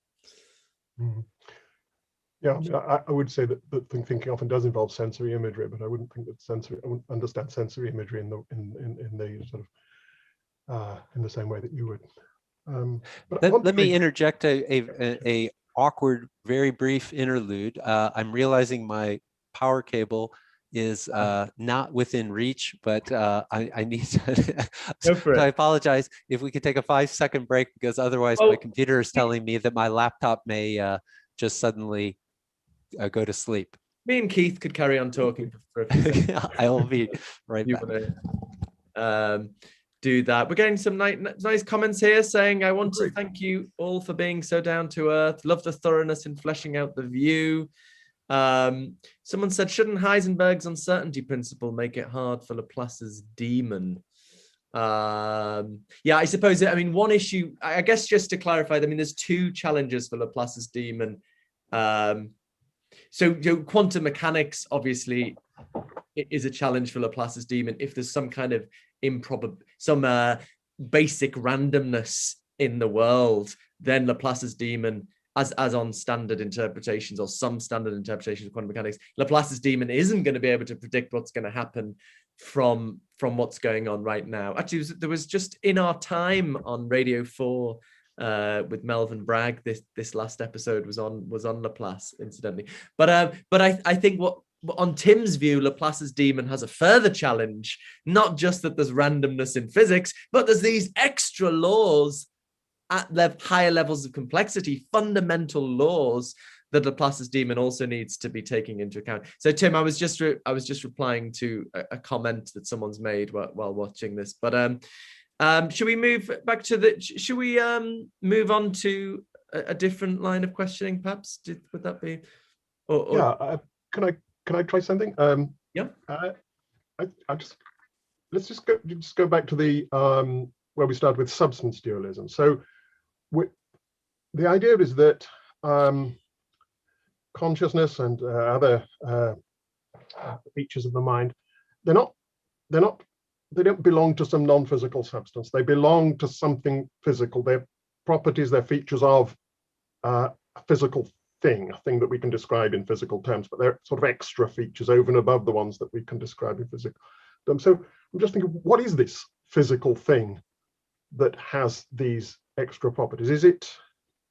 Speaker 1: Yeah, I mean, I would say that thinking often does involve sensory imagery, but I wouldn't think that I wouldn't understand sensory imagery in the sort of in the same way that you would. But
Speaker 3: let me interject a awkward, very brief interlude. I'm realizing my power cable is not within reach, but I need to. So I apologize if we could take a 5-second break, because otherwise my computer is telling me that my laptop may just suddenly go to sleep.
Speaker 2: Me and Keith could carry on talking for a few seconds.
Speaker 3: I will be right back.
Speaker 2: Do that. We're getting some nice comments here saying, I want to thank you all for being so down to earth. Love the thoroughness in fleshing out the view. Someone said, shouldn't Heisenberg's uncertainty principle make it hard for Laplace's demon? Yeah, I suppose, I mean, one issue, I guess, just to clarify, I mean, there's two challenges for Laplace's demon. So quantum mechanics obviously is a challenge for Laplace's demon if there's some kind of basic randomness in the world. Then Laplace's demon, as on standard interpretations or some standard interpretations of quantum mechanics, Laplace's demon isn't going to be able to predict what's going to happen from what's going on right now. Actually, there was just in our time on Radio 4 with Melvin Bragg, this last episode was on Laplace, incidentally. But I think what on Tim's view, Laplace's demon has a further challenge, not just that there's randomness in physics, but there's these extra laws at higher levels of complexity, fundamental laws that Laplace's demon also needs to be taking into account. So Tim, I was just replying to a comment that someone's made while watching this. But should we move back to should we move on to a different line of questioning, perhaps? Would that be?
Speaker 1: Yeah, can I try something?
Speaker 2: Yeah.
Speaker 1: Let's just go back to the where we started with substance dualism. So the idea is that consciousness and other features of the mind, they're not, they don't belong to some non-physical substance. They belong to something physical. They're properties, they're features of a physical thing, a thing that we can describe in physical terms, but they're sort of extra features over and above the ones that we can describe in physical terms. So I'm just thinking, what is this physical thing that has these extra properties? Is it,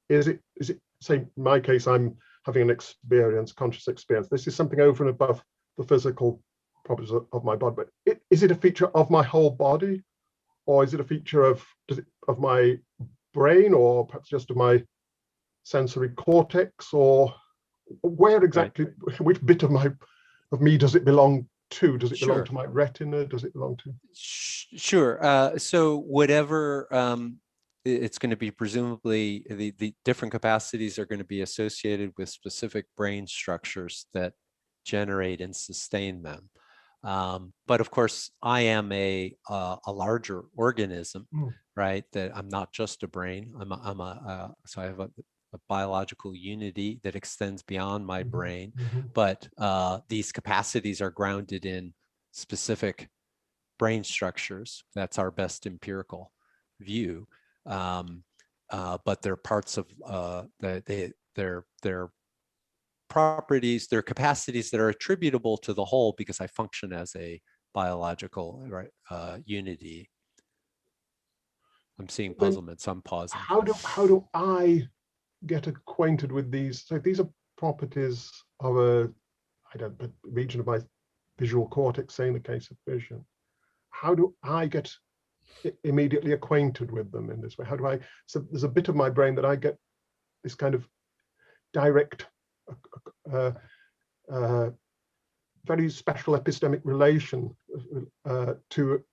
Speaker 1: say, in my case, I'm having an experience, conscious experience. This is something over and above the physical properties of my body, but is it a feature of my whole body, or is it a feature of my brain, or perhaps just of my sensory cortex, or where exactly, which bit of me does it belong to? Does it belong to my retina? Does it belong to?
Speaker 3: Sure. So whatever, it's going to be presumably the different capacities are going to be associated with specific brain structures that generate and sustain them. But of course, I am a larger organism, right? That I'm not just a brain. So I have a biological unity that extends beyond my brain. But these capacities are grounded in specific brain structures. That's our best empirical view. But they're parts of they're properties, they're capacities that are attributable to the whole because I function as a biological unity. I'm seeing puzzlement, so I'm pausing.
Speaker 1: How do I get acquainted with these? So these are properties of a region of my visual cortex, say in the case of vision. How do I get immediately acquainted with them in this way? How do I? So there's a bit of my brain that I get this kind of direct, very special epistemic relation to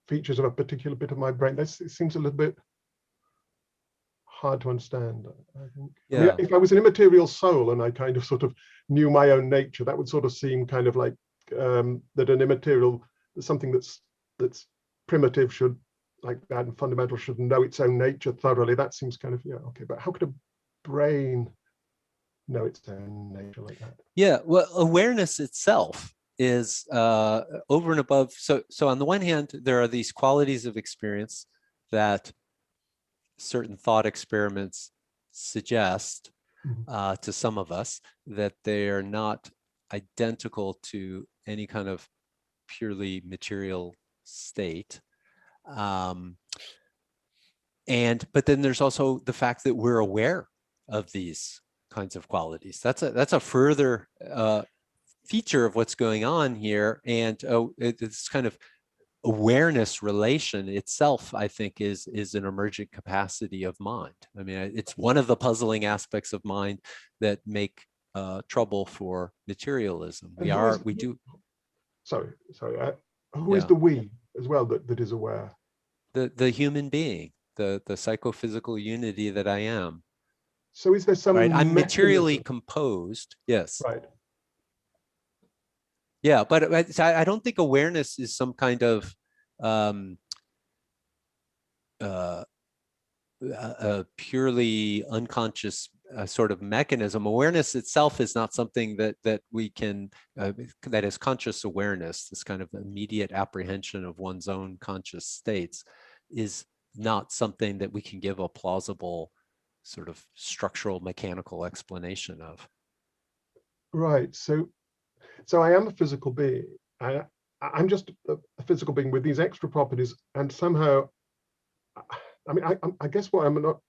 Speaker 1: features of a particular bit of my brain. It seems a little bit hard to understand, I think.
Speaker 3: Yeah.
Speaker 1: I mean, if I was an immaterial soul and I kind of sort of knew my own nature, that would sort of seem kind of like that an immaterial, something that's primitive should, like that, and fundamental should know its own nature thoroughly. That seems kind of, yeah, okay. But how could a brain know its own nature like that?
Speaker 3: Yeah, well, awareness itself is over and above. So on the one hand, there are these qualities of experience that certain thought experiments suggest to some of us, that they are not identical to any kind of purely material state. But then there's also the fact that we're aware of these kinds of qualities. That's a further feature of what's going on here, and it's kind of awareness relation itself, I think, is an emergent capacity of mind. I mean, it's one of the puzzling aspects of mind that make trouble for materialism.
Speaker 1: Sorry. Who is the we as well that is aware?
Speaker 3: The human being, the psychophysical unity that I am.
Speaker 1: So is there some
Speaker 3: I'm materially composed, yes.
Speaker 1: Right.
Speaker 3: Yeah, but I don't think awareness is some kind of a purely unconscious sort of mechanism. Awareness itself is not something that we can, that is conscious awareness, this kind of immediate apprehension of one's own conscious states, is not something that we can give a plausible sort of structural mechanical explanation of.
Speaker 1: Right. So I am a physical being. I'm just a physical being with these extra properties, and somehow, I mean, I guess what I'm not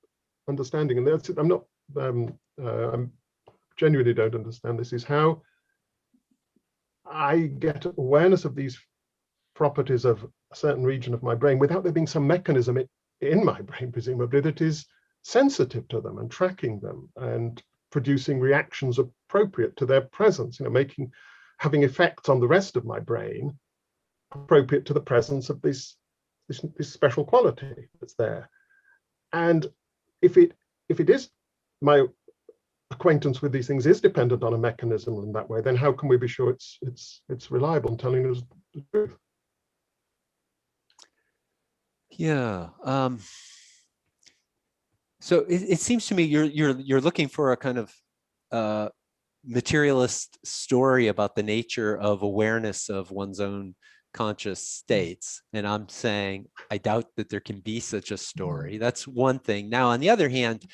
Speaker 1: understanding, and that's it, I'm genuinely don't understand this, is how I get awareness of these properties of a certain region of my brain without there being some mechanism in my brain, presumably, that is sensitive to them and tracking them and producing reactions appropriate to their presence, having effects on the rest of my brain appropriate to the presence of this special quality that's there. And if it is, my acquaintance with these things is dependent on a mechanism in that way, then how can we be sure it's reliable in telling us the truth?
Speaker 3: Yeah. So it seems to me you're looking for a kind of materialist story about the nature of awareness of one's own conscious states. And I'm saying, I doubt that there can be such a story. That's one thing. Now, on the other hand,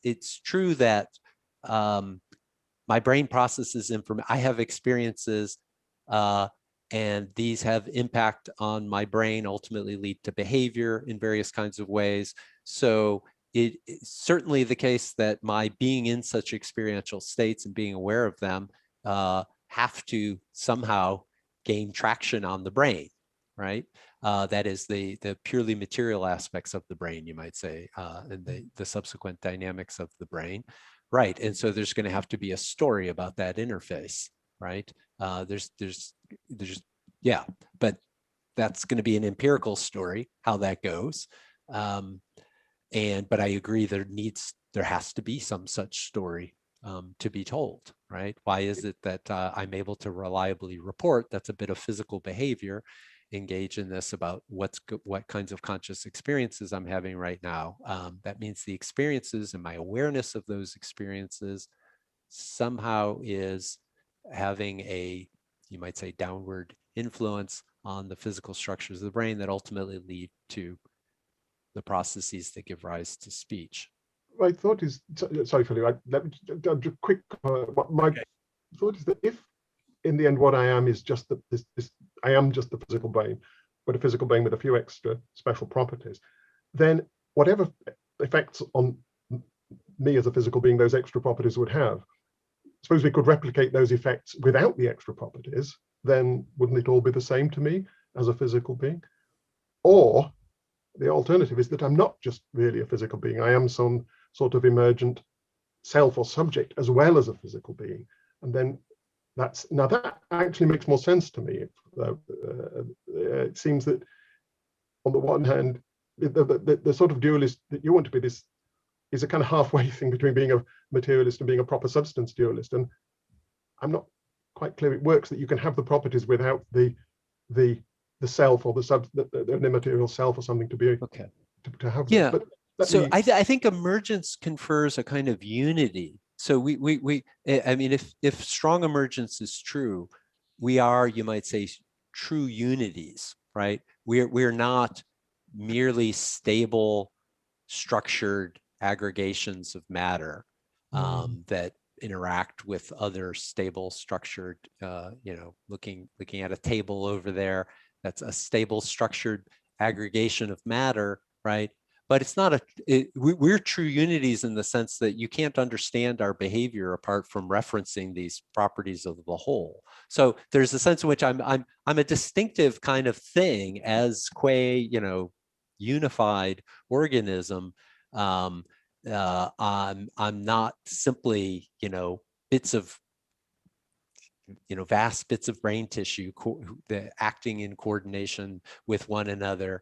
Speaker 3: it's true that my brain processes information. I have experiences, and these have impact on my brain, ultimately lead to behavior in various kinds of ways. So it's certainly the case that my being in such experiential states and being aware of them have to somehow gain traction on the brain, right? That is the purely material aspects of the brain, you might say, and the subsequent dynamics of the brain. Right, and so there's going to have to be a story about that interface, right? Yeah, but that's going to be an empirical story, how that goes. But I agree there has to be some such story to be told, right? Why is it that I'm able to reliably report that's a bit of physical behavior, engage in this about what kinds of conscious experiences I'm having right now. That means the experiences and my awareness of those experiences somehow is having a, you might say, downward influence on the physical structures of the brain that ultimately lead to the processes that give rise to speech.
Speaker 1: My thought is, sorry, Philip, let me just quick, my thought is that if in the end what I am is just I am just the physical brain, but a physical brain with a few extra special properties, then whatever effects on me as a physical being those extra properties would have, suppose we could replicate those effects without the extra properties, then wouldn't it all be the same to me as a physical being? Or the alternative is that I'm not just really a physical being, I am some sort of emergent self or subject as well as a physical being. And then that actually makes more sense to me. It seems that on the one hand, the sort of dualist that you want to be, this is a kind of halfway thing between being a materialist and being a proper substance dualist. And I'm not quite clear it works that you can have the properties without the self or the immaterial self or something to be
Speaker 3: okay.
Speaker 1: to have.
Speaker 3: Yeah.
Speaker 1: But
Speaker 3: so I think emergence confers a kind of unity. So I mean, if strong emergence is true, we are, you might say, true unities, right? We're not merely stable, structured aggregations of matter that interact with other stable, structured, looking at a table over there, that's a stable, structured aggregation of matter, right? But it's not we're true unities in the sense that you can't understand our behavior apart from referencing these properties of the whole. So there's a sense in which I'm a distinctive kind of thing as unified organism. I'm not simply, bits of, vast bits of brain tissue acting in coordination with one another.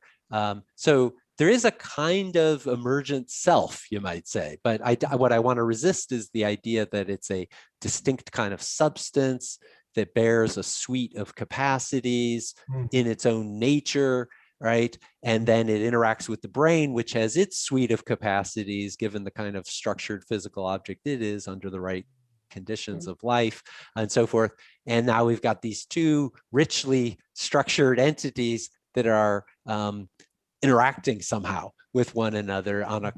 Speaker 3: So there is a kind of emergent self, you might say, but what I want to resist is the idea that it's a distinct kind of substance that bears a suite of capacities in its own nature, right? And then it interacts with the brain, which has its suite of capacities, given the kind of structured physical object it is under the right conditions of life and so forth. And now we've got these two richly structured entities that are interacting somehow with one another on a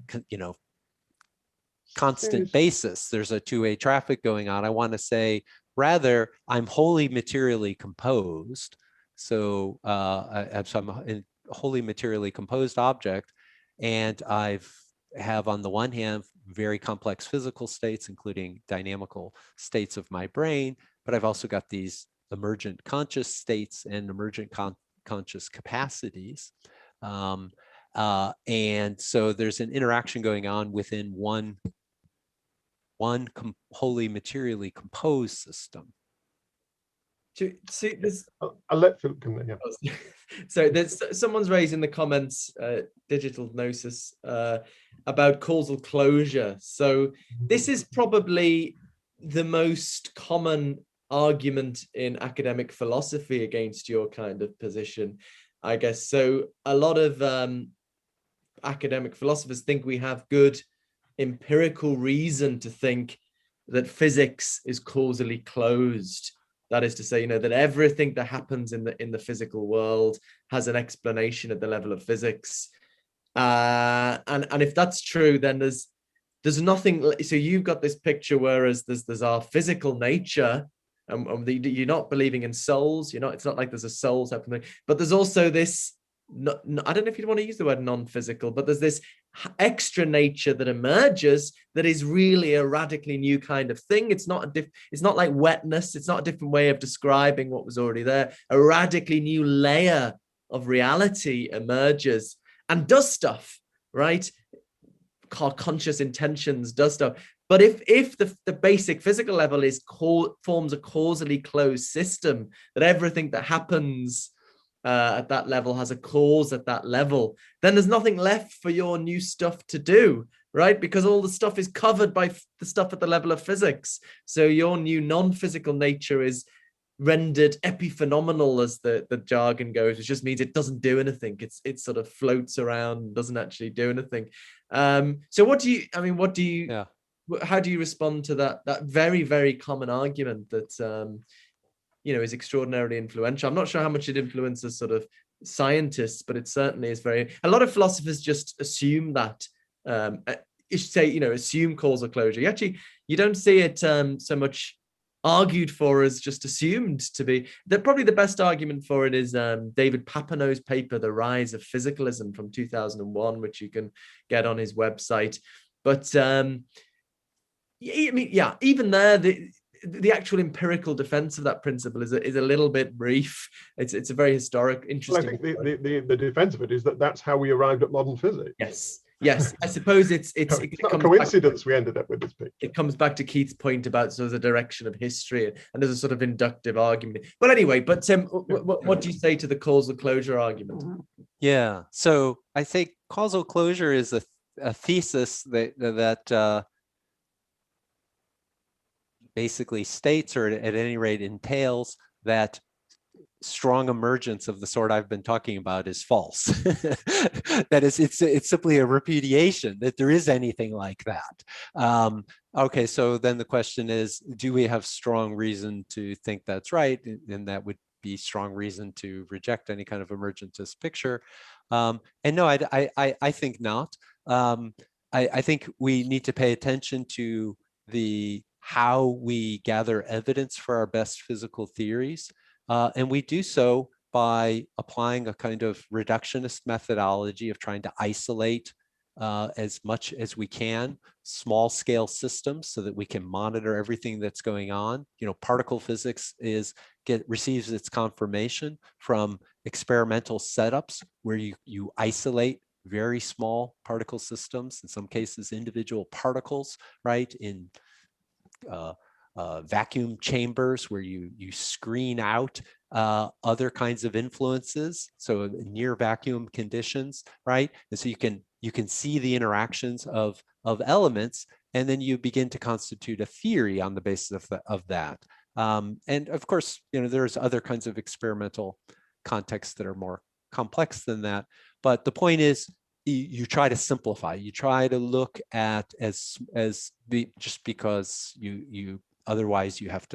Speaker 3: constant basis. There's a two-way traffic going on. I want to say, rather, I'm wholly materially composed. So I'm a wholly materially composed object, and have on the one hand very complex physical states, including dynamical states of my brain, but I've also got these emergent conscious states and emergent conscious capacities. And so there's an interaction going on within one wholly materially composed system.
Speaker 2: See, this.
Speaker 1: I'll let Philip come in. Yeah.
Speaker 2: So there's someone's raised in the comments, digital gnosis, about causal closure. So this is probably the most common argument in academic philosophy against your kind of position, I guess. So a lot of academic philosophers think we have good empirical reason to think that physics is causally closed. That is to say, that everything that happens in the physical world has an explanation at the level of physics. And if that's true, then there's nothing. So you've got this picture, whereas there's our physical nature, and you're not believing in souls. It's not like there's a soul type of thing, but there's also this. I don't know if you want to use the word non-physical, but there's this extra nature that emerges that is really a radically new kind of thing. It's not like wetness. It's not a different way of describing what was already there. A radically new layer of reality emerges and does stuff, right? Conscious intentions does stuff. But if the basic physical level forms a causally closed system, that everything that happens at that level has a cause at that level, then there's nothing left for your new stuff to do, right? Because all the stuff is covered by the stuff at the level of physics. So your new non-physical nature is rendered epiphenomenal, as the jargon goes, which just means it doesn't do anything. It sort of floats around, doesn't actually do anything. So how do you respond to that very, very common argument that is extraordinarily influential? I'm not sure how much it influences sort of scientists, but it certainly is a lot of philosophers just assume that, assume causal closure. You don't see it so much argued for as just assumed to be. Probably the best argument for it is David Papineau's paper, The Rise of Physicalism, from 2001, which you can get on his website. But even there, the actual empirical defense of that principle is a little bit brief. It's a very historic, interesting.
Speaker 1: Well, I think the defense of it is that's how we arrived at modern physics.
Speaker 2: Yes. I suppose it's not
Speaker 1: a coincidence we ended up with this picture.
Speaker 2: It comes back to Keith's point about sort of the direction of history, and there's a sort of inductive argument. But anyway, what do you say to the causal closure argument?
Speaker 3: Yeah, so I think causal closure is a thesis that basically states, or at any rate entails, that strong emergence of the sort I've been talking about is false. That is, it's simply a repudiation that there is anything like that. Okay, so then the question is, do we have strong reason to think that's right? And that would be strong reason to reject any kind of emergentist picture. And no, I think not. I think we need to pay attention to how we gather evidence for our best physical theories. And we do so by applying a kind of reductionist methodology of trying to isolate as much as we can small scale systems so that we can monitor everything that's going on. Particle physics receives its confirmation from experimental setups where you isolate very small particle systems, in some cases individual particles, right, in vacuum chambers where you screen out other kinds of influences, so near vacuum conditions, right? And so you can see the interactions of elements, and then you begin to constitute a theory on the basis of that. And of course, there's other kinds of experimental contexts that are more complex than that. But the point is, you try to simplify. You try to look at just because you otherwise you have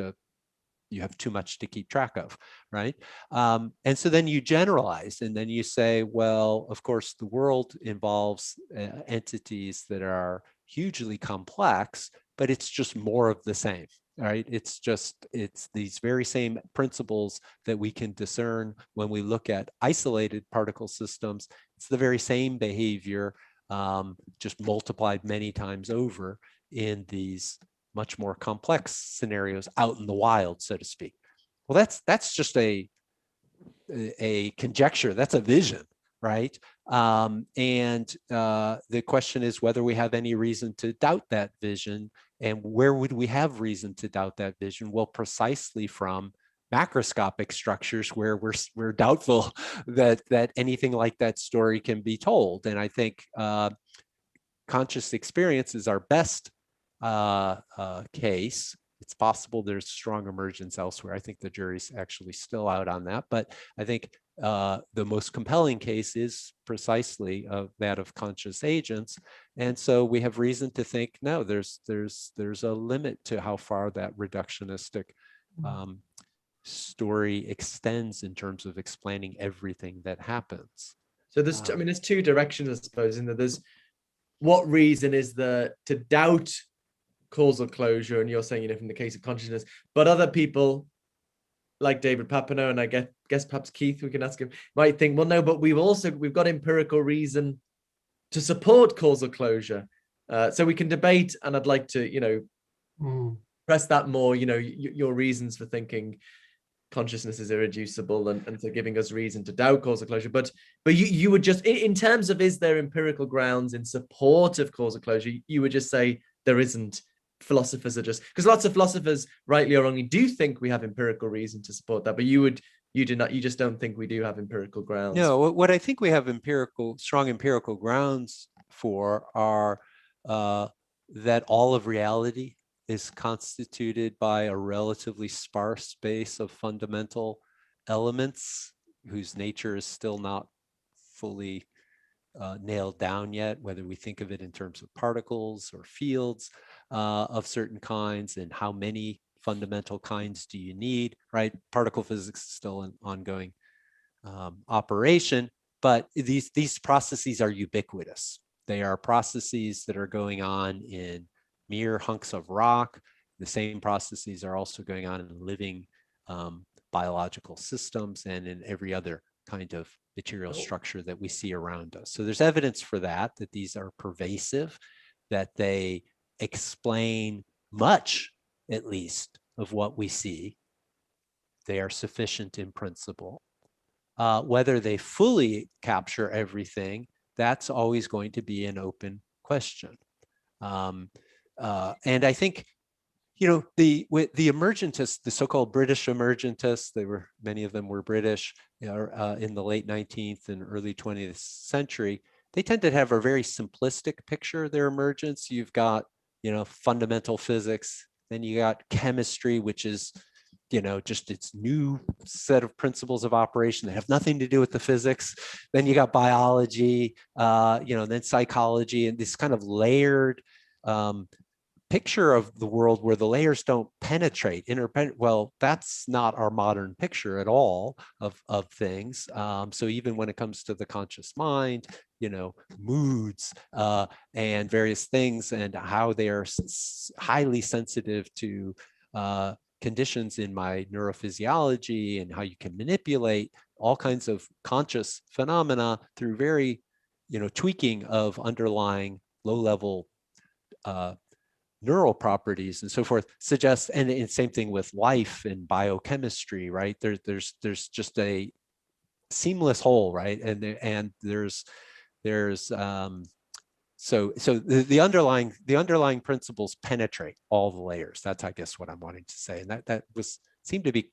Speaker 3: too much to keep track of, right? And so then you generalize, and then you say, well, of course, the world involves entities that are hugely complex, but it's just more of the same, right? It's these very same principles that we can discern when we look at isolated particle systems. It's the very same behavior, just multiplied many times over in these much more complex scenarios out in the wild, so to speak. Well, that's just a conjecture. That's a vision, right? And the question is whether we have any reason to doubt that vision, and where would we have reason to doubt that vision? Well, precisely from macroscopic structures where we're doubtful that anything like that story can be told. And I think conscious experience is our best case. It's possible there's strong emergence elsewhere. I think the jury's actually still out on that, but I think the most compelling case is precisely that of conscious agents. And so we have reason to think, no, there's a limit to how far that reductionistic story extends in terms of explaining everything that happens.
Speaker 2: So there's, I mean, there's two directions, I suppose, in that there's what reason is there to doubt causal closure, and you're saying, you know, from the case of consciousness, but other people like David Papineau, and I guess perhaps Keith, we can ask him, might think, well, no, but we've got empirical reason to support causal closure. So we can debate, and I'd like to, you know, press that more, you know, your reasons for thinking consciousness is irreducible and so giving us reason to doubt causal closure. But you would just, in terms of, is there empirical grounds in support of causal closure, you would just say there isn't. Philosophers are just, because lots of philosophers, rightly or wrongly, do think we have empirical reason to support that, but you do not, you just don't think we do have empirical grounds.
Speaker 3: No, what I think we have strong empirical grounds for are that all of reality is constituted by a relatively sparse space of fundamental elements whose nature is still not fully nailed down yet, whether we think of it in terms of particles or fields of certain kinds, and how many fundamental kinds do you need, right? Particle physics is still an ongoing operation, but these processes are ubiquitous. They are processes that are going on in mere hunks of rock. The same processes are also going on in living biological systems and in every other kind of material structure that we see around us. So there's evidence for that these are pervasive, that they explain much, at least, of what we see. They are sufficient in principle. Whether they fully capture everything, that's always going to be an open question. And I think, you know, the emergentists, the so-called British emergentists, many of them were British, you know, in the late 19th and early 20th century. They tend to have a very simplistic picture of their emergence. You've got, you know, fundamental physics, then you got chemistry, which is, you know, just its new set of principles of operation that have nothing to do with the physics. Then you got biology, you know, then psychology, and this kind of layered picture of the world where the layers don't penetrate, well, that's not our modern picture at all of things. So even when it comes to the conscious mind, you know, moods and various things, and how they are highly sensitive to conditions in my neurophysiology, and how you can manipulate all kinds of conscious phenomena through very, you know, tweaking of underlying low-level neural properties and so forth, suggests, and same thing with life and biochemistry, right? There's just a seamless whole, right? And there's so the underlying principles penetrate all the layers. That's, I guess, what I'm wanting to say, and that seemed to be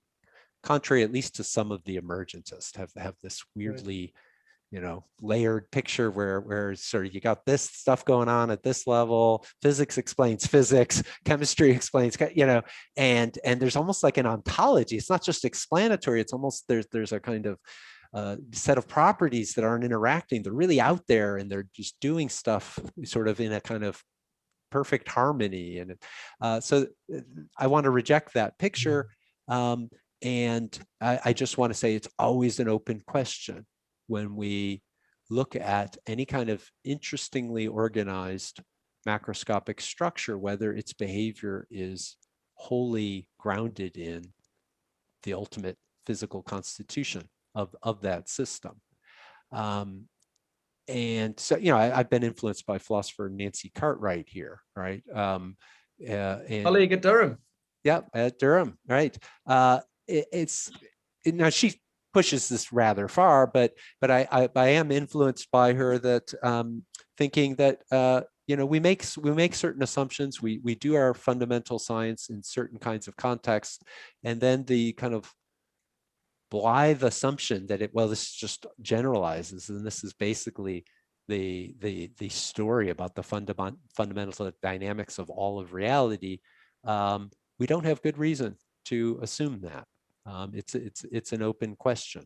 Speaker 3: contrary, at least to some of the emergentists, have this weirdly, you know, layered picture where sort of you got this stuff going on at this level, physics explains physics, chemistry explains, you know, and there's almost like an ontology. It's not just explanatory, it's almost there's a kind of set of properties that aren't interacting. They're really out there, and they're just doing stuff sort of in a kind of perfect harmony. And so I want to reject that picture. And I just want to say it's always an open question when we look at any kind of interestingly organized macroscopic structure, whether its behavior is wholly grounded in the ultimate physical constitution of that system. And so, you know, I've been influenced by philosopher Nancy Cartwright here, right? And
Speaker 2: Colleague at Durham.
Speaker 3: Yeah, at Durham, right? Now she pushes this rather far, but I am influenced by her, that thinking that you know, we make certain assumptions, we do our fundamental science in certain kinds of contexts, and then the kind of blithe assumption that this just generalizes, and this is basically the story about the fundamental dynamics of all of reality, we don't have good reason to assume that. It's an open question.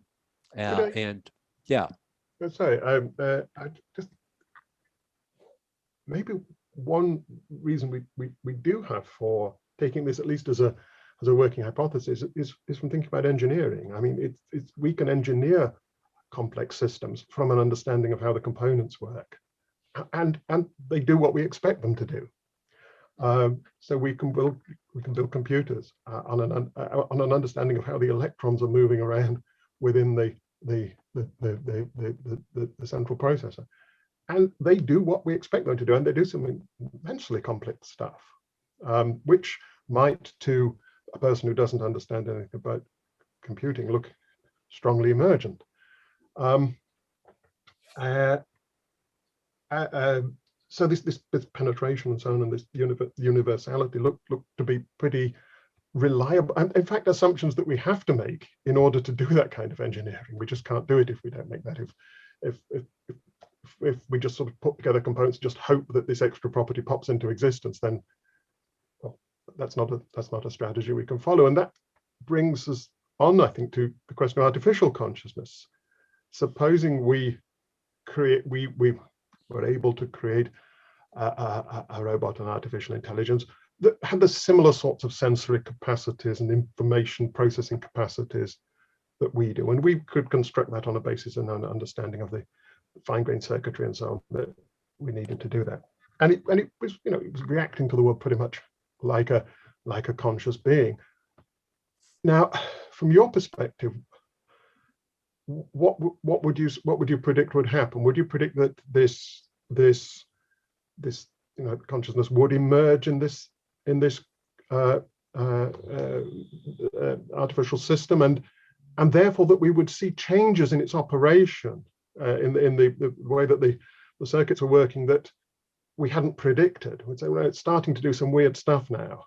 Speaker 3: And yeah.
Speaker 1: Sorry, I just, maybe one reason we do have for taking this at least as a working hypothesis is from thinking about engineering. I mean, we can engineer complex systems from an understanding of how the components work, and they do what we expect them to do. So we can build computers on an understanding of how the electrons are moving around within the central processor, and they do what we expect them to do, and they do some immensely complex stuff, which might, to a person who doesn't understand anything about computing, look strongly emergent. So this penetration and so on, and this universality look to be pretty reliable, and in fact assumptions that we have to make in order to do that kind of engineering. We just can't do it if we don't make that. If we just sort of put together components, just hope that this extra property pops into existence, then, well, that's not a strategy we can follow. And that brings us on, I think, to the question of artificial consciousness. Supposing we were able to create a robot, an artificial intelligence that had the similar sorts of sensory capacities and information processing capacities that we do, and we could construct that on a basis of an understanding of the fine-grained circuitry and so on that we needed to do that. And it was, it was reacting to the world pretty much like a conscious being. Now, from your perspective, what would you predict would happen? Would you predict that this consciousness would emerge in this artificial system, and therefore that we would see changes in its operation, in the way that the circuits are working that we hadn't predicted? We'd say, well, it's starting to do some weird stuff now.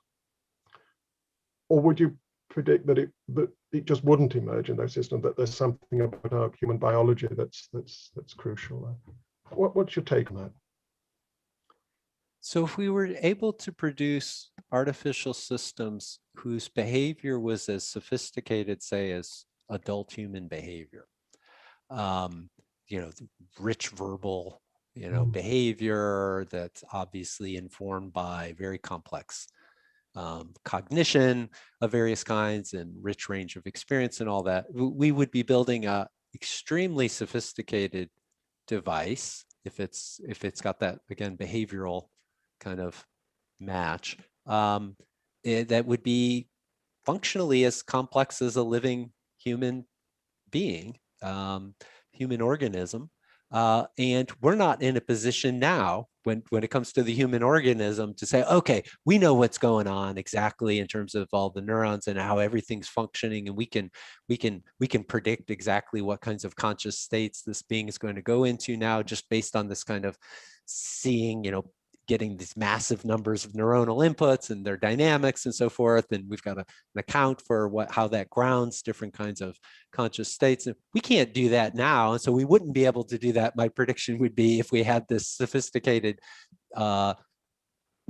Speaker 1: Or would you predict that it just wouldn't emerge in those systems, that there's something about our human biology that's crucial? What's your take on that?
Speaker 3: So if we were able to produce artificial systems whose behavior was as sophisticated, say, as adult human behavior, rich verbal, behavior that's obviously informed by very complex cognition of various kinds and rich range of experience and all that, we would be building a extremely sophisticated device if it's got that, again, behavioral kind of match, that would be functionally as complex as a living human being, human organism. And we're not in a position now when it comes to the human organism to say, okay, we know what's going on exactly in terms of all the neurons and how everything's functioning, and we can predict exactly what kinds of conscious states this being is going to go into now, just based on this kind of seeing, getting these massive numbers of neuronal inputs and their dynamics and so forth. And we've got an account for how that grounds different kinds of conscious states. And we can't do that now. And so we wouldn't be able to do that. My prediction would be, if we had this sophisticated,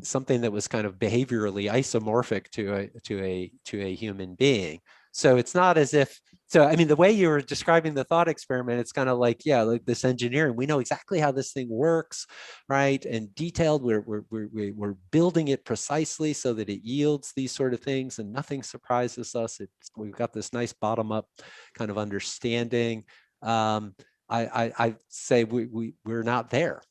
Speaker 3: something that was kind of behaviorally isomorphic to a human being. So it's not as if, I mean, the way you were describing the thought experiment, it's kind of like, yeah, like this engineering, we know exactly how this thing works, right? And detailed, we're building it precisely so that it yields these sort of things, and nothing surprises us. We've got this nice bottom-up kind of understanding. I say we're not there.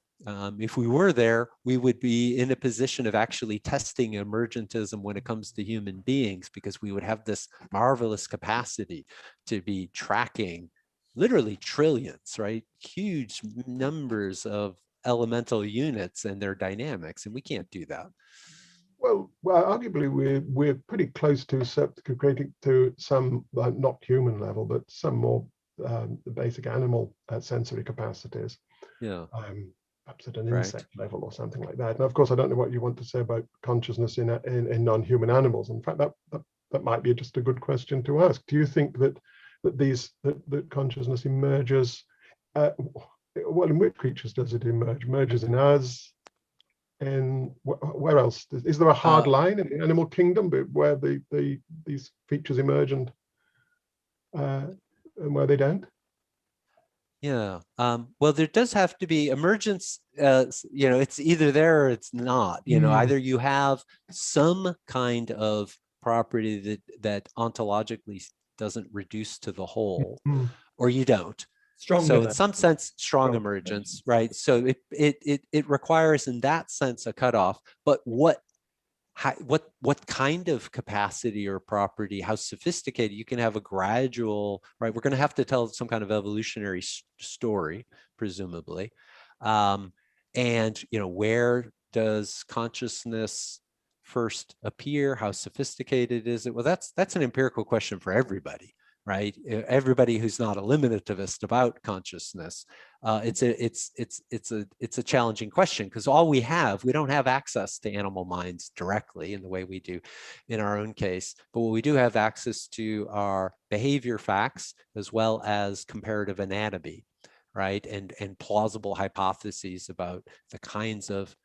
Speaker 3: If we were there, we would be in a position of actually testing emergentism when it comes to human beings, because we would have this marvelous capacity to be tracking literally trillions, right? Huge numbers of elemental units and their dynamics, and we can't do that.
Speaker 1: Well, arguably we're pretty close to creating to some not human level, but some more basic animal sensory capacities.
Speaker 3: Yeah.
Speaker 1: Perhaps at an insect level or something like that. And of course, I don't know what you want to say about consciousness in non-human animals. In fact, that might be just a good question to ask. Do you think that consciousness emerges? Well, in which creatures does it emerge? Emerges in us, And where else? Is there a hard line in the animal kingdom where these features emerge and where they don't?
Speaker 3: Yeah. Well, there does have to be emergence. It's either there or it's not. Either you have some kind of property that ontologically doesn't reduce to the whole, or you don't. So in some sense, strong emergence, right? So it requires in that sense a cutoff. But what kind of capacity or property, how sophisticated? You can have a gradual, right? We're going to have to tell some kind of evolutionary story, presumably. And where does consciousness first appear? How sophisticated is it? Well, that's an empirical question for everybody, right? Everybody who's not a limitativist about consciousness. It's a challenging question, because we don't have access to animal minds directly in the way we do in our own case, but what we do have access to are behavior facts as well as comparative anatomy, right? And plausible hypotheses about the kinds of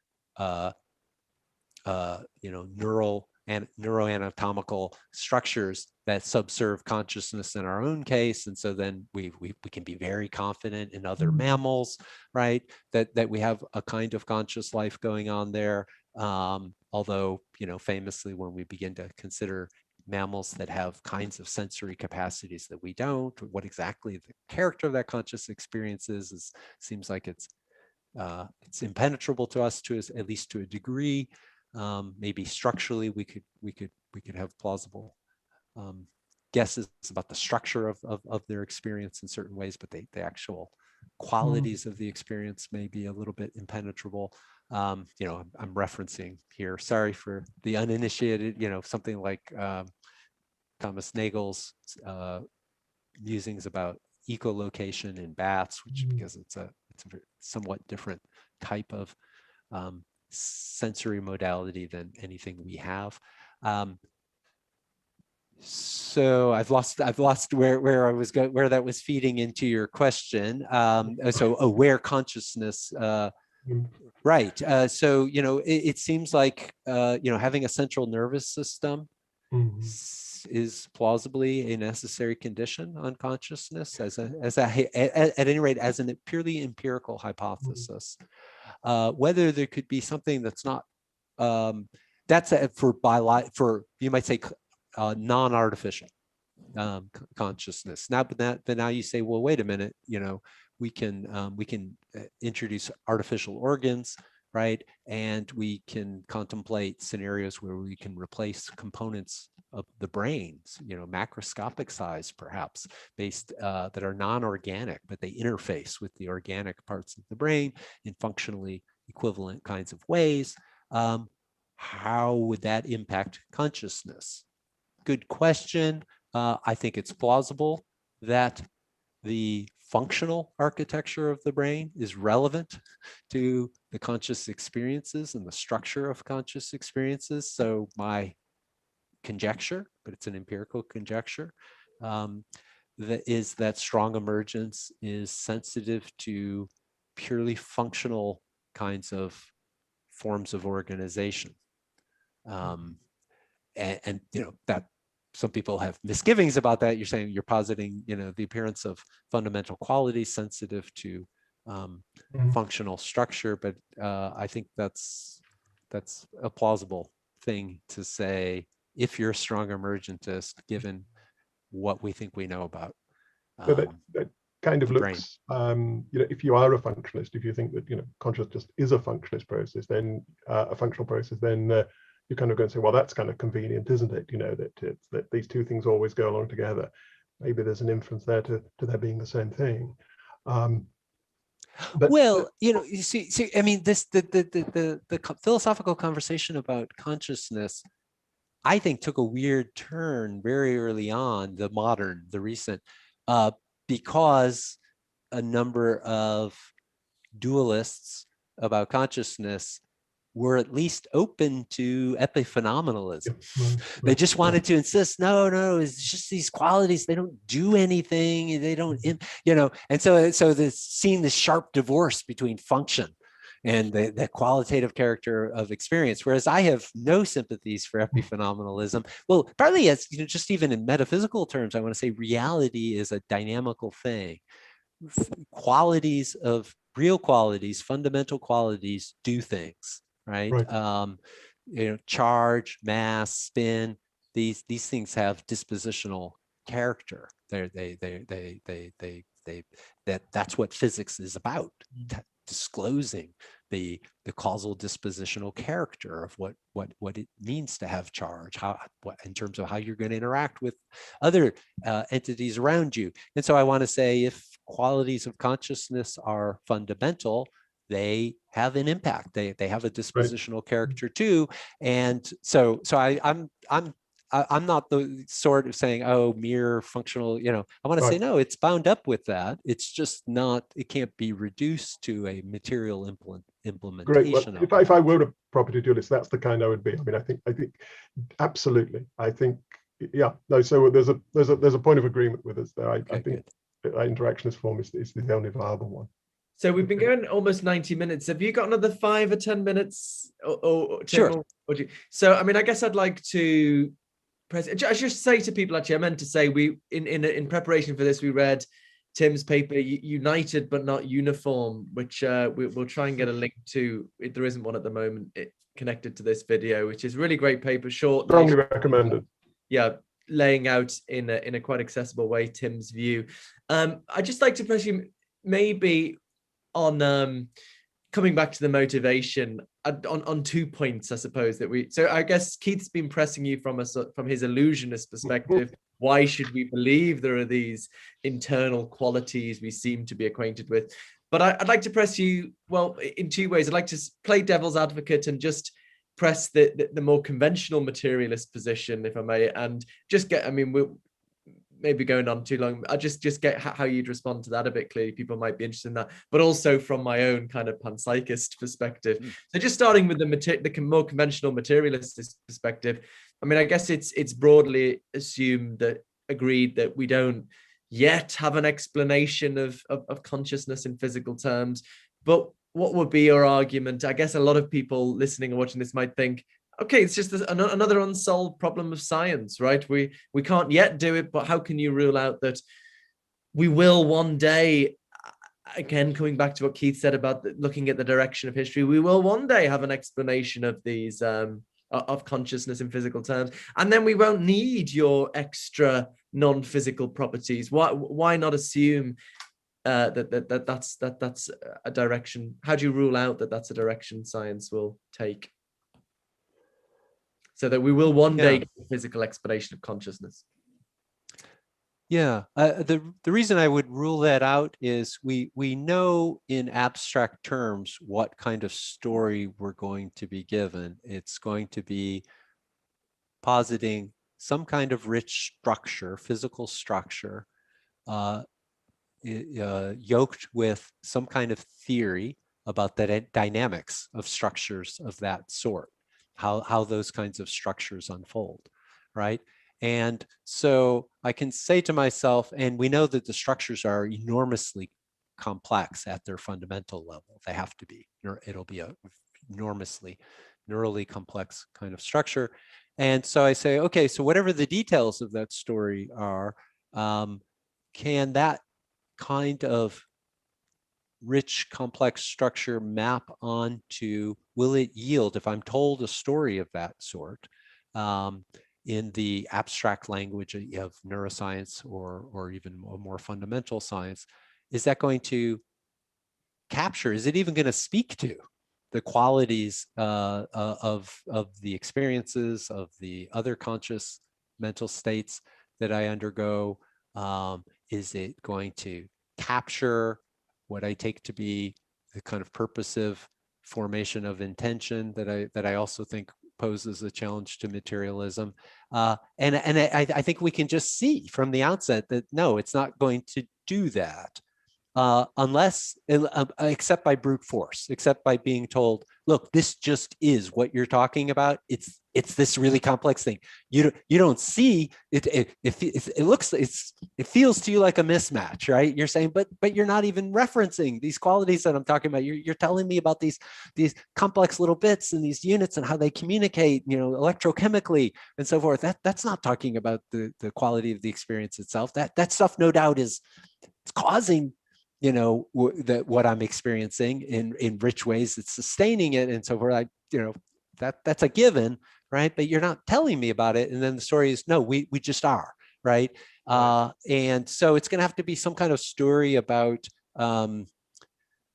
Speaker 3: neuroanatomical structures that subserve consciousness in our own case. And so then we can be very confident in other mammals, right? That we have a kind of conscious life going on there. Although, famously, when we begin to consider mammals that have kinds of sensory capacities that we don't, what exactly the character of that conscious experience seems like it's impenetrable to us, at least to a degree. Maybe structurally we could have plausible guesses about the structure of their experience in certain ways, but the actual qualities of the experience may be a little bit impenetrable. I'm referencing here, sorry for the uninitiated, something like Thomas Nagel's musings about echolocation in bats, which because it's a somewhat different type of sensory modality than anything we have. So I've lost where I was going, where that was feeding into your question. So aware consciousness, right? So it seems like having a central nervous system is plausibly a necessary condition on consciousness, at any rate, as a purely empirical hypothesis. Whether there could be something that's not, that's for you might say non-artificial consciousness. But now you say, well, wait a minute, we can introduce artificial organs, right? And we can contemplate scenarios where we can replace components of the brains, macroscopic size perhaps, based that are non-organic, but they interface with the organic parts of the brain in functionally equivalent kinds of ways. How would that impact consciousness? Good question. I think it's plausible that the functional architecture of the brain is relevant to the conscious experiences and the structure of conscious experiences. So my conjecture, but it's an empirical conjecture, that strong emergence is sensitive to purely functional kinds of forms of organization. And that some people have misgivings about that. You're saying, you're positing, the appearance of fundamental qualities sensitive to functional structure, but I think that's a plausible thing to say if you're a strong emergentist, given what we think we know about.
Speaker 1: So that kind of looks, if you are a functionalist, if you think that consciousness just is a functionalist process, then a functional process, then you're kind of going to say, well, that's kind of convenient, isn't it? That these two things always go along together. Maybe there's an inference there to there being the same thing. But,
Speaker 3: well, you see, I mean, the philosophical conversation about consciousness, I think, took a weird turn very early on, the recent, because a number of dualists about consciousness were at least open to epiphenomenalism. They just wanted to insist, no, it's just these qualities, they don't do anything, they don't, and so seeing this sharp divorce between function and the qualitative character of experience, whereas I have no sympathies for epiphenomenalism. Well, partly as just even in metaphysical terms, I want to say reality is a dynamical thing. Qualities of real qualities, fundamental qualities, do things, right? Charge, mass, spin. These things have dispositional character. That's what physics is about, disclosing the causal dispositional character of what it means to have charge, in terms of how you're going to interact with other entities around you. And so I want to say, if qualities of consciousness are fundamental, they have an impact. They have a dispositional character too. And so I'm not the sort of saying, oh, mere functional, I want to say, no, it's bound up with that. It's just not, it can't be reduced to a material implementation.
Speaker 1: Great. Well, if I were a property dualist, that's the kind I would be. I mean, I think absolutely. I think, yeah, no, so there's a point of agreement with us there. I think that interactionist form is the only viable one.
Speaker 2: So we've been going almost 90 minutes. Have you got another 5 or 10 minutes? Or
Speaker 3: sure.
Speaker 2: So, I mean, I guess I'd like to I just say to people, actually, I meant to say, we in preparation for this, we read Tim's paper, United but Not Uniform, which we'll try and get a link to. If there isn't one at the moment, connected to this video, which is a really great paper, short.
Speaker 1: Strongly recommended.
Speaker 2: Yeah, laying out in a quite accessible way Tim's view. I'd just like to press you maybe on coming back to the motivation on 2 points, I suppose, so I guess Keith's been pressing you from his illusionist perspective. Why should we believe there are these internal qualities we seem to be acquainted with? But I'd like to press you, well, in 2 ways. I'd like to play devil's advocate and just press the more conventional materialist position, if I may, and just get, I mean, we'll maybe going on too long. I just get how you'd respond to that a bit. Clearly, people might be interested in that, but also from my own kind of panpsychist perspective. So just starting with the more conventional materialist perspective, I mean, I guess it's broadly agreed that we don't yet have an explanation of consciousness in physical terms. But what would be your argument? I guess a lot of people listening and watching this might think, okay, it's just another unsolved problem of science, right? We can't yet do it, but how can you rule out that we will one day, again, coming back to what Keith said about looking at the direction of history, we will one day have an explanation of these, of consciousness in physical terms, and then we won't need your extra non-physical properties. Why not assume that's a direction? How do you rule out that that's a direction science will take, so that we will one day get a physical explanation of consciousness?
Speaker 3: Yeah, the reason I would rule that out is we know in abstract terms what kind of story we're going to be given. It's going to be positing some kind of rich structure, physical structure, yoked with some kind of theory about the dynamics of structures of that sort. How those kinds of structures unfold, right? And so I can say to myself, and we know that the structures are enormously complex at their fundamental level. They have to be. It'll be a enormously neurally complex kind of structure. And so I say, okay, so whatever the details of that story are, can that kind of rich, complex structure map onto, will it yield, if I'm told a story of that sort, in the abstract language of neuroscience or even a more fundamental science, is that going to capture, is it even going to speak to the qualities of the experiences of the other conscious mental states that I undergo? Is it going to capture what I take to be the kind of purposive formation of intention that I also think poses a challenge to materialism? And I think we can just see from the outset that no, it's not going to do that unless, except by brute force, except by being told, look, this just is what you're talking about. It's this really complex thing. You don't see it. It feels to you like a mismatch, right? You're saying, but you're not even referencing these qualities that I'm talking about. You're telling me about these complex little bits and these units and how they communicate, electrochemically and so forth. That's not talking about the quality of the experience itself. That stuff, no doubt, it's causing what I'm experiencing in rich ways. It's sustaining it and so forth. That's a given, right? But you're not telling me about it. And then the story is, no, we just are, right? And so it's going to have to be some kind of story about,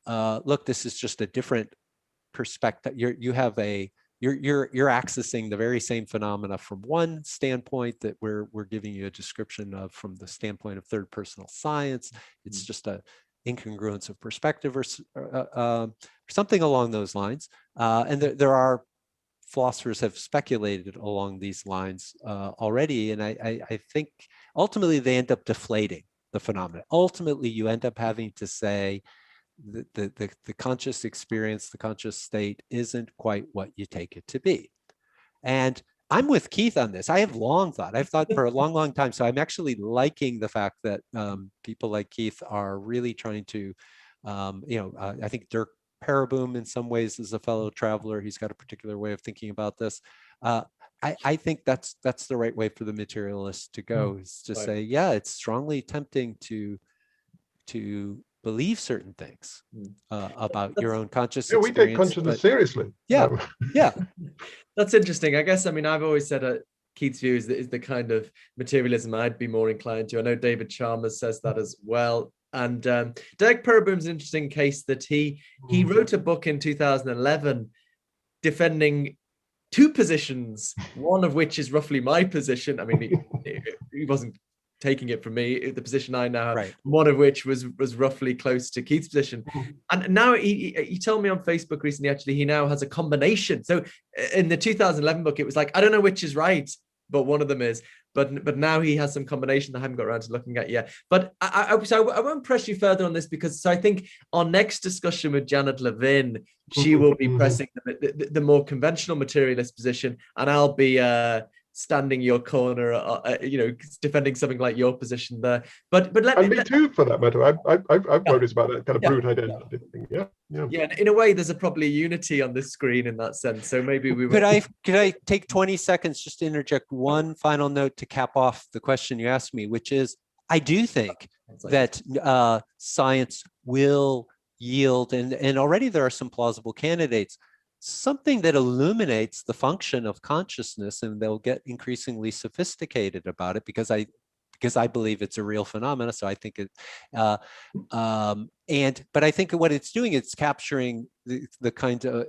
Speaker 3: look, this is just a different perspective. You're accessing the very same phenomena from one standpoint that we're giving you a description of from the standpoint of third personal science. It's just a incongruence of perspective or something along those lines. And there are philosophers have speculated along these lines already. And I think ultimately they end up deflating the phenomena. Ultimately, you end up having to say the conscious experience, the conscious state isn't quite what you take it to be. And I'm with Keith on this. I've thought for a long, long time. So I'm actually liking the fact that people like Keith are really trying to, I think Dirk Paraboom in some ways is a fellow traveler. He's got a particular way of thinking about this. I think that's the right way for the materialist to go, is to say, yeah, it's strongly tempting to believe certain things about your own conscious experience.
Speaker 1: We take consciousness seriously.
Speaker 3: Yeah.
Speaker 2: That's interesting. I guess, I've always said Keith's view is the kind of materialism I'd be more inclined to. I know David Chalmers says that as well. And Dirk Paraboom's an interesting case that he wrote a book in 2011 defending two positions, one of which is roughly my position. He wasn't taking it from me, the position I now have, right. One of which was roughly close to Keith's position. And now he told me on Facebook recently, actually, he now has a combination. So in the 2011 book, it was like, I don't know which is right, but one of them is. But now he has some combination that I haven't got around to looking at yet. But I won't press you further on this, because I think our next discussion with Janet Levin, she will be pressing the more conventional materialist position, and I'll be standing your corner, defending something like your position there. But me
Speaker 1: too, for that matter. I've worries about that kind of brute identity thing. Yeah.
Speaker 2: In a way, there's probably a unity on this screen in that sense. So maybe we
Speaker 3: could I take 20 seconds just to interject one final note to cap off the question you asked me, which is, I do think that science will yield, and already there are some plausible candidates, something that illuminates the function of consciousness, and they'll get increasingly sophisticated about it because I believe it's a real phenomenon. So I think it, but I think what it's doing, it's capturing the kind of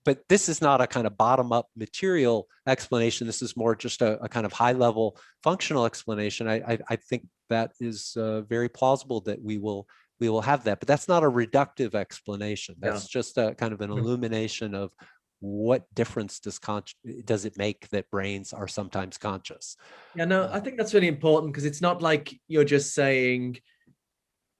Speaker 3: but this is not a kind of bottom-up material explanation. This is more just a kind of high-level functional explanation. I think that is very plausible that we will have that, but that's not a reductive explanation. That's just a kind of an illumination of what difference does it make that brains are sometimes conscious.
Speaker 2: I think that's really important, because it's not like you're just saying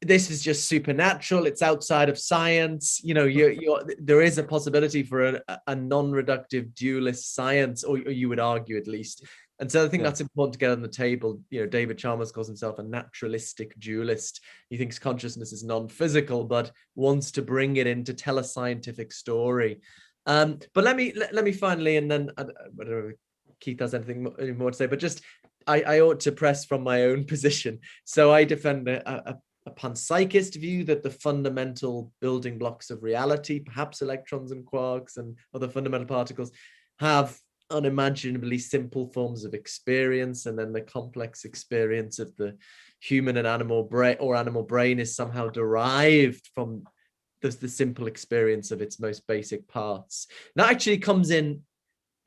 Speaker 2: this is just supernatural, it's outside of science. There is a possibility for a non-reductive dualist science, or you would argue at least. And so I think that's important to get on the table. David Chalmers calls himself a naturalistic dualist. He thinks consciousness is non-physical, but wants to bring it in to tell a scientific story. But let me finally, and then I don't know if Keith has anything more to say, but just I ought to press from my own position. So I defend a panpsychist view that the fundamental building blocks of reality, perhaps electrons and quarks and other fundamental particles, have unimaginably simple forms of experience, and then the complex experience of the human and animal brain is somehow derived from the simple experience of its most basic parts. That actually comes in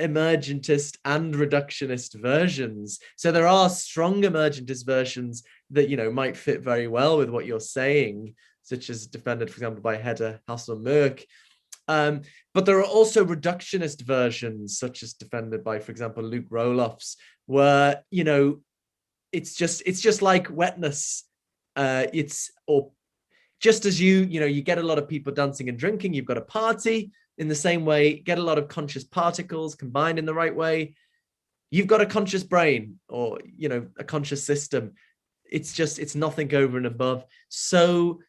Speaker 2: emergentist and reductionist versions. So there are strong emergentist versions that might fit very well with what you're saying, such as defended, for example, by Hedda Hasselmerk. But there are also reductionist versions, such as defended by, for example, Luke Roelofs, where it's just like wetness. just as you get a lot of people dancing and drinking, you've got a party. In the same way, get a lot of conscious particles combined in the right way, you've got a conscious brain, or a conscious system. It's nothing over and above. So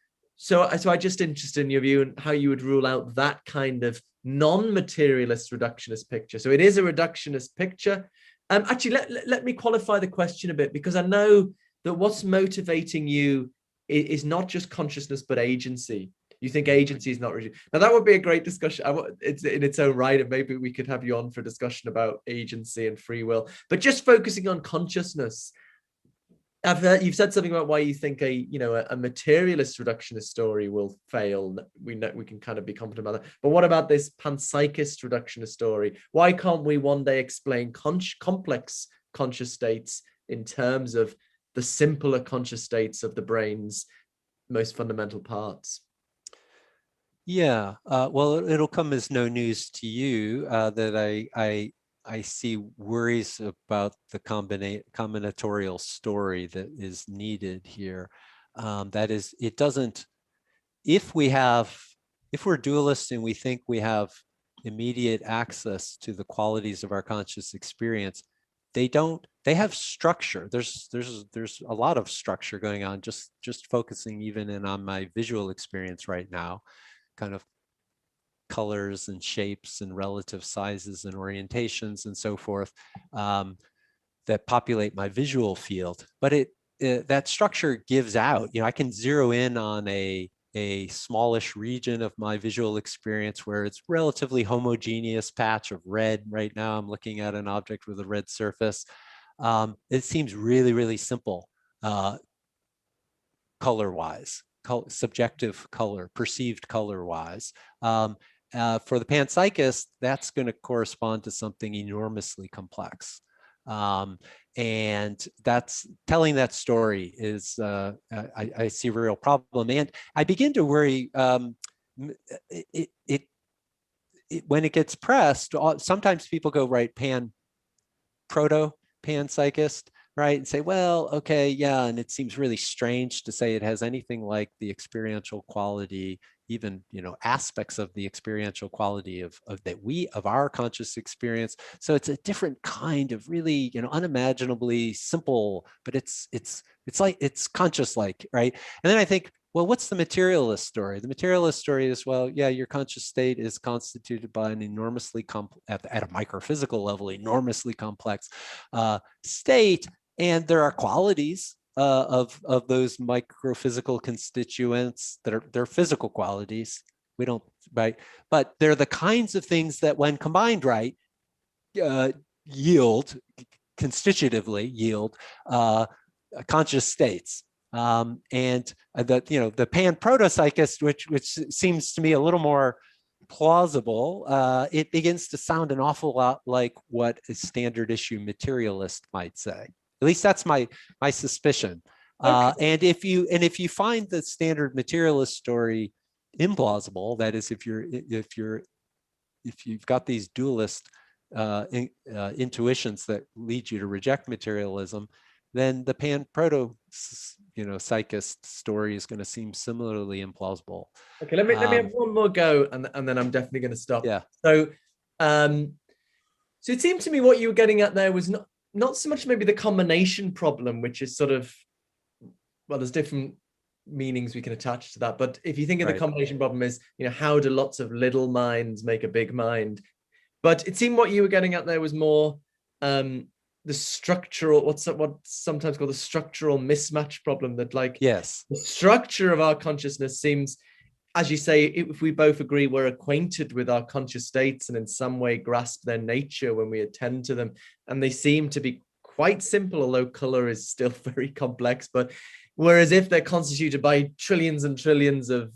Speaker 2: I just interested in your view and how you would rule out that kind of non-materialist reductionist picture. So it is a reductionist picture. Actually, let me qualify the question a bit, because I know that what's motivating you is not just consciousness, but agency. You think agency is not reduced. Now, that would be a great discussion. It's in its own right, and maybe we could have you on for a discussion about agency and free will. But just focusing on consciousness, I've heard you've said something about why you think a materialist reductionist story will fail. We can kind of be confident about that. But what about this panpsychist reductionist story? Why can't we one day explain complex conscious states in terms of the simpler conscious states of the brain's most fundamental parts?
Speaker 3: Yeah, well, it'll come as no news to you that I see worries about the combinatorial story that is needed here. That is, it doesn't. If we're dualists and we think we have immediate access to the qualities of our conscious experience, they don't. They have structure. There's a lot of structure going on. Just focusing even in on my visual experience right now, kind of colors and shapes and relative sizes and orientations and so forth that populate my visual field. But that structure gives out. I can zero in on a smallish region of my visual experience where it's relatively homogeneous patch of red. Right now, I'm looking at an object with a red surface. It seems really, really simple color-wise. Subjective color, perceived color-wise. For the panpsychist, that's going to correspond to something enormously complex. And that's telling that story is, I see a real problem. And I begin to worry, when it gets pressed, sometimes people go, right, proto-panpsychist, right, and say, well, okay, yeah, and it seems really strange to say it has anything like the experiential quality, even aspects of the experiential quality of our conscious experience. So it's a different kind of really unimaginably simple, but it's like it's conscious-like, right? And then I think, well, what's the materialist story? The materialist story is, well, yeah, your conscious state is constituted by an enormously at a microphysical level, enormously complex state. And there are qualities of those microphysical constituents that they're physical qualities. We don't, right? But they're the kinds of things that, when combined right, constitutively yield conscious states. And the pan-protopsychist, which seems to me a little more plausible, it begins to sound an awful lot like what a standard issue materialist might say. At least that's my suspicion. Okay. And if you find the standard materialist story implausible, that is, if you've got these dualist intuitions that lead you to reject materialism, then the pan-proto-psychist story is going to seem similarly implausible.
Speaker 2: Okay, let me have one more go, and then I'm definitely going to stop.
Speaker 3: Yeah.
Speaker 2: So it seemed to me what you were getting at there was not so much maybe the combination problem, which is sort of, well, there's different meanings we can attach to that. But if you think of the combination problem is, how do lots of little minds make a big mind? But it seemed what you were getting at there was more the structural, what's sometimes called the structural mismatch problem, that
Speaker 3: yes,
Speaker 2: the structure of our consciousness seems, as you say, if we both agree we're acquainted with our conscious states and in some way grasp their nature when we attend to them, and they seem to be quite simple, although color is still very complex. But whereas if they're constituted by trillions and trillions of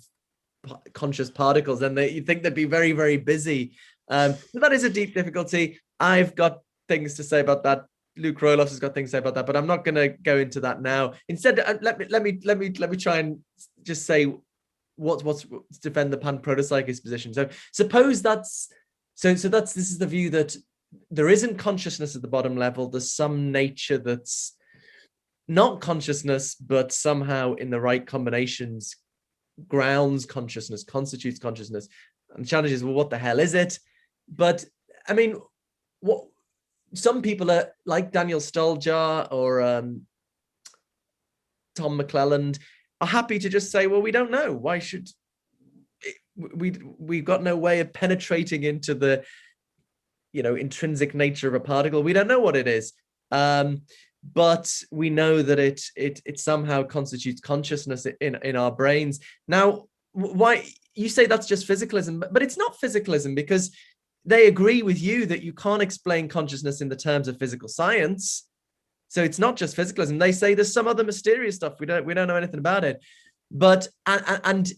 Speaker 2: conscious particles, then you think they'd be very, very busy. So that is a deep difficulty. I've got things to say about that. Luke Roelofs has got things to say about that, but I'm not going to go into that now. Instead, let me try and just say what's defend the pan-protopsychist position. So suppose this is the view that there isn't consciousness at the bottom level. There's some nature that's not consciousness, but somehow in the right combinations grounds consciousness, constitutes consciousness. And the challenge is, well, what the hell is it? But I mean, what some people are like Daniel Stoljar or Tom McClelland are happy to just say, well, we don't know. Why should we've got no way of penetrating into the intrinsic nature of a particle. We don't know what it is. But we know that it somehow constitutes consciousness in our brains. Now, why you say that's just physicalism, but it's not physicalism, because they agree with you that you can't explain consciousness in the terms of physical science. So it's not just physicalism. They say there's some other mysterious stuff. We don't know anything about it. But and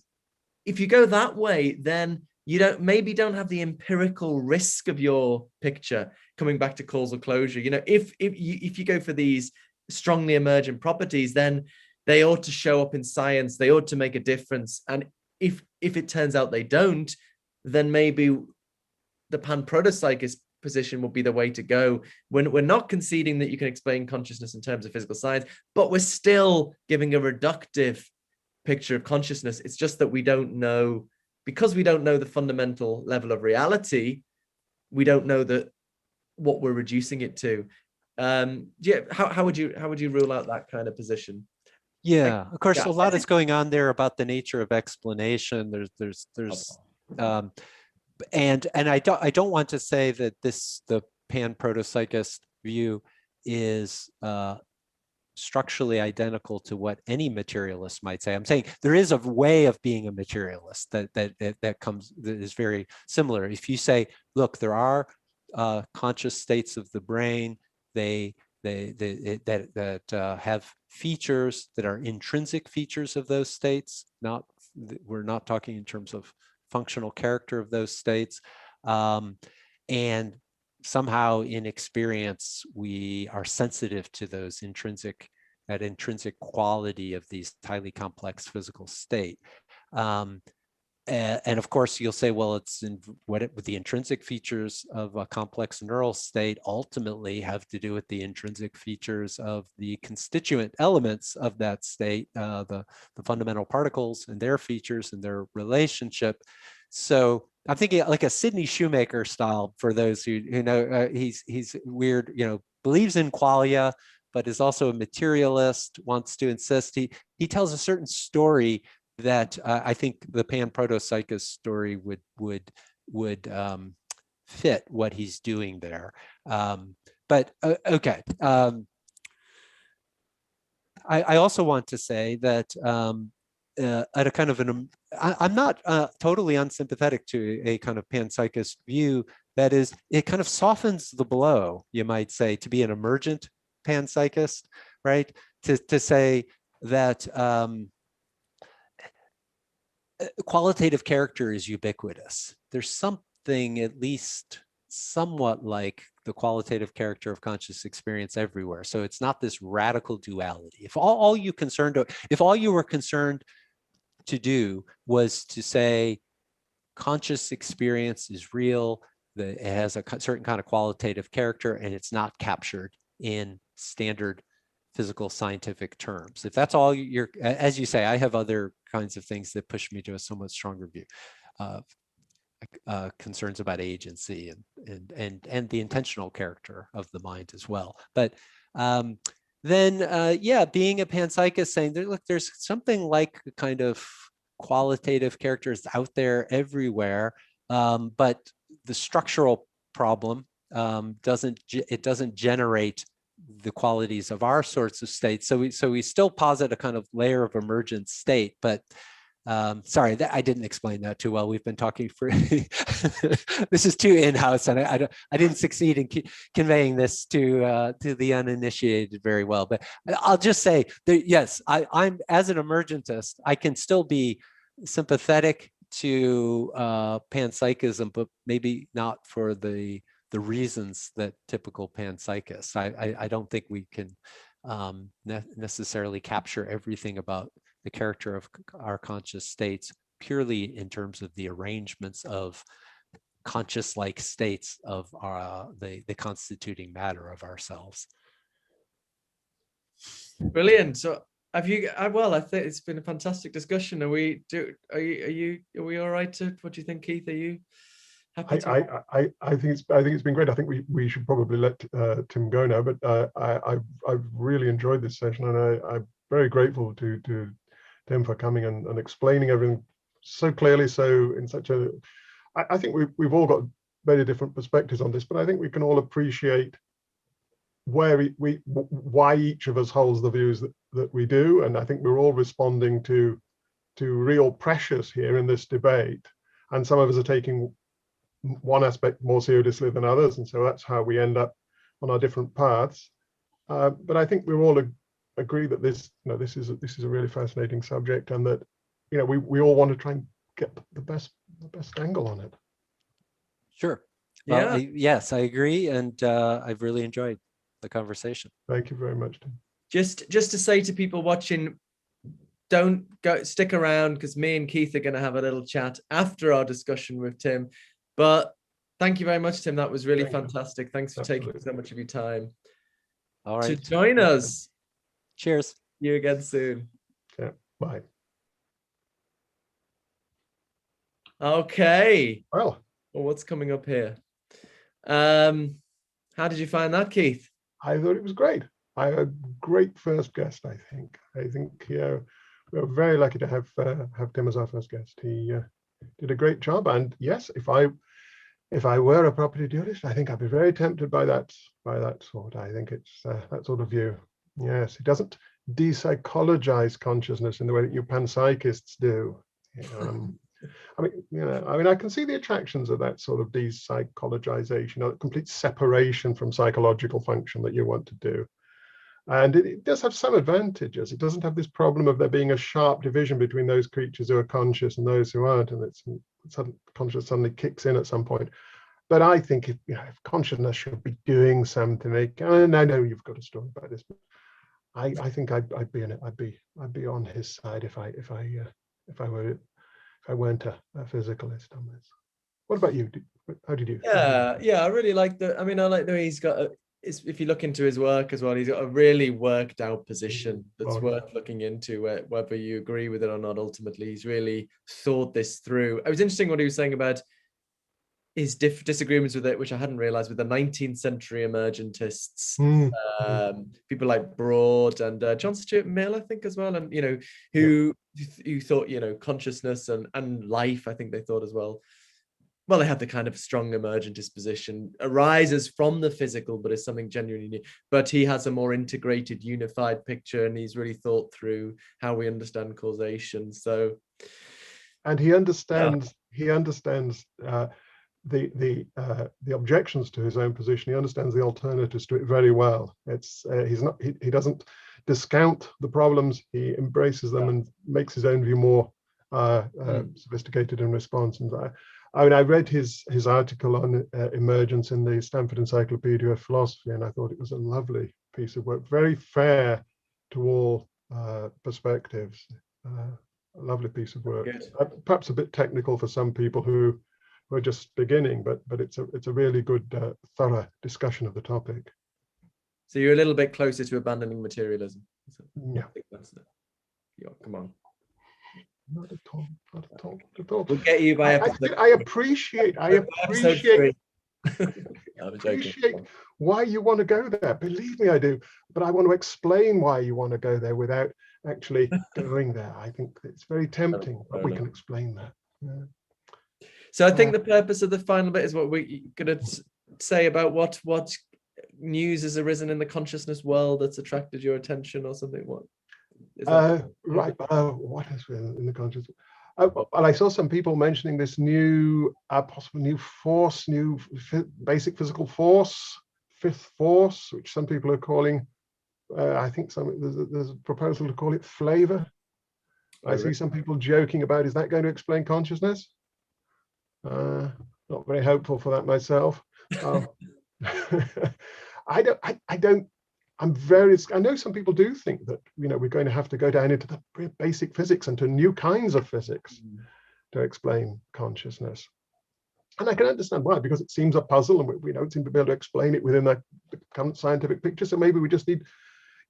Speaker 2: if you go that way, then you don't have the empirical risk of your picture coming back to causal closure. If you go for these strongly emergent properties, then they ought to show up in science. They ought to make a difference. And if it turns out they don't, then maybe the pan-protopsychist position will be the way to go. When we're not conceding that you can explain consciousness in terms of physical science, but we're still giving a reductive picture of consciousness. It's just that we don't know. Because we don't know the fundamental level of reality, we don't know what we're reducing it to. How would you rule out that kind of position?
Speaker 3: Yeah, of course, a lot is going on there about the nature of explanation. There's and I don't want to say that the pan-protopsychist view is structurally identical to what any materialist might say. I'm saying there is a way of being a materialist that is very similar. If you say, look, there are conscious states of the brain, that have features that are intrinsic features of those states. We're not talking in terms of functional character of those states, and somehow in experience, we are sensitive to that intrinsic quality of these highly complex physical state. And of course, you'll say, well, the intrinsic features of a complex neural state ultimately have to do with the intrinsic features of the constituent elements of that state, the fundamental particles and their features and their relationship. So I'm thinking like a Sidney Shoemaker style, for those who know, he's weird, believes in qualia, but is also a materialist, wants to insist. He tells a certain story that I think the pan-protopsychist story would fit what he's doing there. But okay. I also want to say that at a kind of I'm not totally unsympathetic to a kind of panpsychist view. That is, it kind of softens the blow, you might say, to be an emergent panpsychist, right? To say that qualitative character is ubiquitous. There's something at least somewhat like the qualitative character of conscious experience everywhere. So it's not this radical duality. If all you were concerned to do was to say conscious experience is real, that it has a certain kind of qualitative character, and it's not captured in standard physical scientific terms. If that's all you're, as you say, I have other kinds of things that push me to a somewhat stronger view. Concerns about agency and the intentional character of the mind as well. But then, yeah, being a panpsychist, saying, look, there's something like a kind of qualitative characters out there everywhere, but the structural problem doesn't generate the qualities of our sorts of states. So we still posit a kind of layer of emergent state, but sorry, I didn't explain that too well. We've been talking for this is too in-house, and I didn't succeed in conveying this to the uninitiated very well. But I'll just say that, yes, I'm as an emergentist, I can still be sympathetic to panpsychism, but maybe not for the reasons that typical panpsychists. I don't think we can necessarily capture everything about the character of our conscious states purely in terms of the arrangements of conscious-like states of the constituting matter of ourselves.
Speaker 2: Brilliant. So have you? Well, I think it's been a fantastic discussion. Are we all right? What do you think, Keith? Are you happy to?
Speaker 1: I think it's been great. I think we should probably let Tim go now. But I've really enjoyed this session, and I'm very grateful to Tim for coming and explaining everything so clearly. So in such a, I think we've all got very different perspectives on this, but I think we can all appreciate where why each of us holds the views that we do, and I think we're all responding to real pressures here in this debate, and some of us are taking one aspect more seriously than others, and so that's how we end up on our different paths. But I think we all agree that this is a really fascinating subject, and that we all want to try and get the best angle on it.
Speaker 3: Sure.
Speaker 2: Yeah.
Speaker 3: Well, yes, I agree, and I've really enjoyed the conversation.
Speaker 1: Thank you very much, Tim.
Speaker 2: Just to say to people watching, don't go, stick around, because me and Keith are going to have a little chat after our discussion with Tim. But thank you very much, Tim. That was really fantastic. Thanks for taking so much of your time.
Speaker 3: All right.
Speaker 2: To join us.
Speaker 3: Cheers.
Speaker 2: See you again soon.
Speaker 1: Yeah. Bye.
Speaker 2: Okay.
Speaker 1: Well,
Speaker 2: what's coming up here? How did you find that, Keith?
Speaker 1: I thought it was great. I had a great first guest. I think we were very lucky to have Tim as our first guest. He did a great job. And yes, if I were a property dualist, I think I'd be very tempted by that sort. I think it's that sort of view. Yes, he doesn't de-psychologize consciousness in the way that you panpsychists do. I mean, I can see the attractions of that sort of de-psychologization, or complete separation from psychological function that you want to do. And it does have some advantages. It doesn't have this problem of there being a sharp division between those creatures who are conscious and those who aren't, and consciousness suddenly kicks in at some point. But I think if consciousness should be doing something, I know you've got a story about this, but I think I'd be in it. I'd be on his side if I weren't a physicalist on this. What about you? How did you?
Speaker 2: Yeah, I really like I like the way he's got if you look into his work as well, he's got a really worked out position that's worth looking into, whether you agree with it or not. Ultimately, he's really thought this through. It was interesting what he was saying about his disagreements with it, which I hadn't realized, with the 19th century emergentists, people like Broad and John Stuart Mill, I think, as well, and who thought consciousness and life, I think they thought as well. Well, they had the kind of strong emergentist position, arises from the physical, but is something genuinely new. But he has a more integrated, unified picture, and he's really thought through how we understand causation. So,
Speaker 1: and he understands the objections to his own position. He understands the alternatives to it very well. He doesn't discount the problems. He embraces them and makes his own view more sophisticated in response. And I read his article on emergence in the Stanford Encyclopedia of Philosophy, and I thought it was a lovely piece of work, very fair to all perspectives. A lovely piece of work. Perhaps a bit technical for some people who are just beginning, but it's a really good, thorough discussion of the topic.
Speaker 2: So you're a little bit closer to abandoning materialism.
Speaker 1: Yeah.
Speaker 2: I think that's it. Yeah, come on.
Speaker 1: Not at all. Not at all. Not at all.
Speaker 2: We'll get you by episode.
Speaker 1: I appreciate why you want to go there. Believe me, I do. But I want to explain why you want to go there without actually going there. I think it's very tempting, but we can explain that. Yeah.
Speaker 2: So I think the purpose of the final bit is what we're going to say about what news has arisen in the consciousness world that's attracted your attention or something. What is that?
Speaker 1: Right. What has been in the consciousness? Well, I saw some people mentioning this new, possible new force, new basic physical force, fifth force, which some people are calling. I think there's a proposal to call it flavor. I see some people joking about, is that going to explain consciousness? Not very hopeful for that myself. I know some people do think that we're going to have to go down into the basic physics and to new kinds of physics to explain consciousness. And I can understand why, because it seems a puzzle and we don't seem to be able to explain it within the current scientific picture. So maybe we just need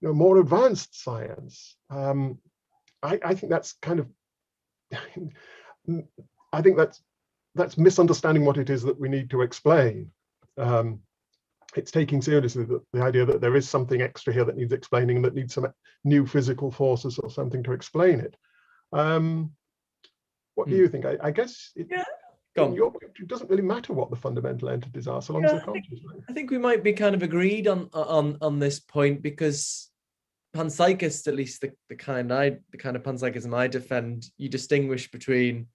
Speaker 1: more advanced science. I think that's kind of, I think that's misunderstanding what it is that we need to explain. It's taking seriously the idea that there is something extra here that needs explaining, and that needs some new physical forces or something to explain it. What do you think? I guess it doesn't really matter what the fundamental entities are, so long as they're conscious.
Speaker 2: I think we might be kind of agreed on this point, because panpsychists, at least the kind of panpsychism I defend, you distinguish between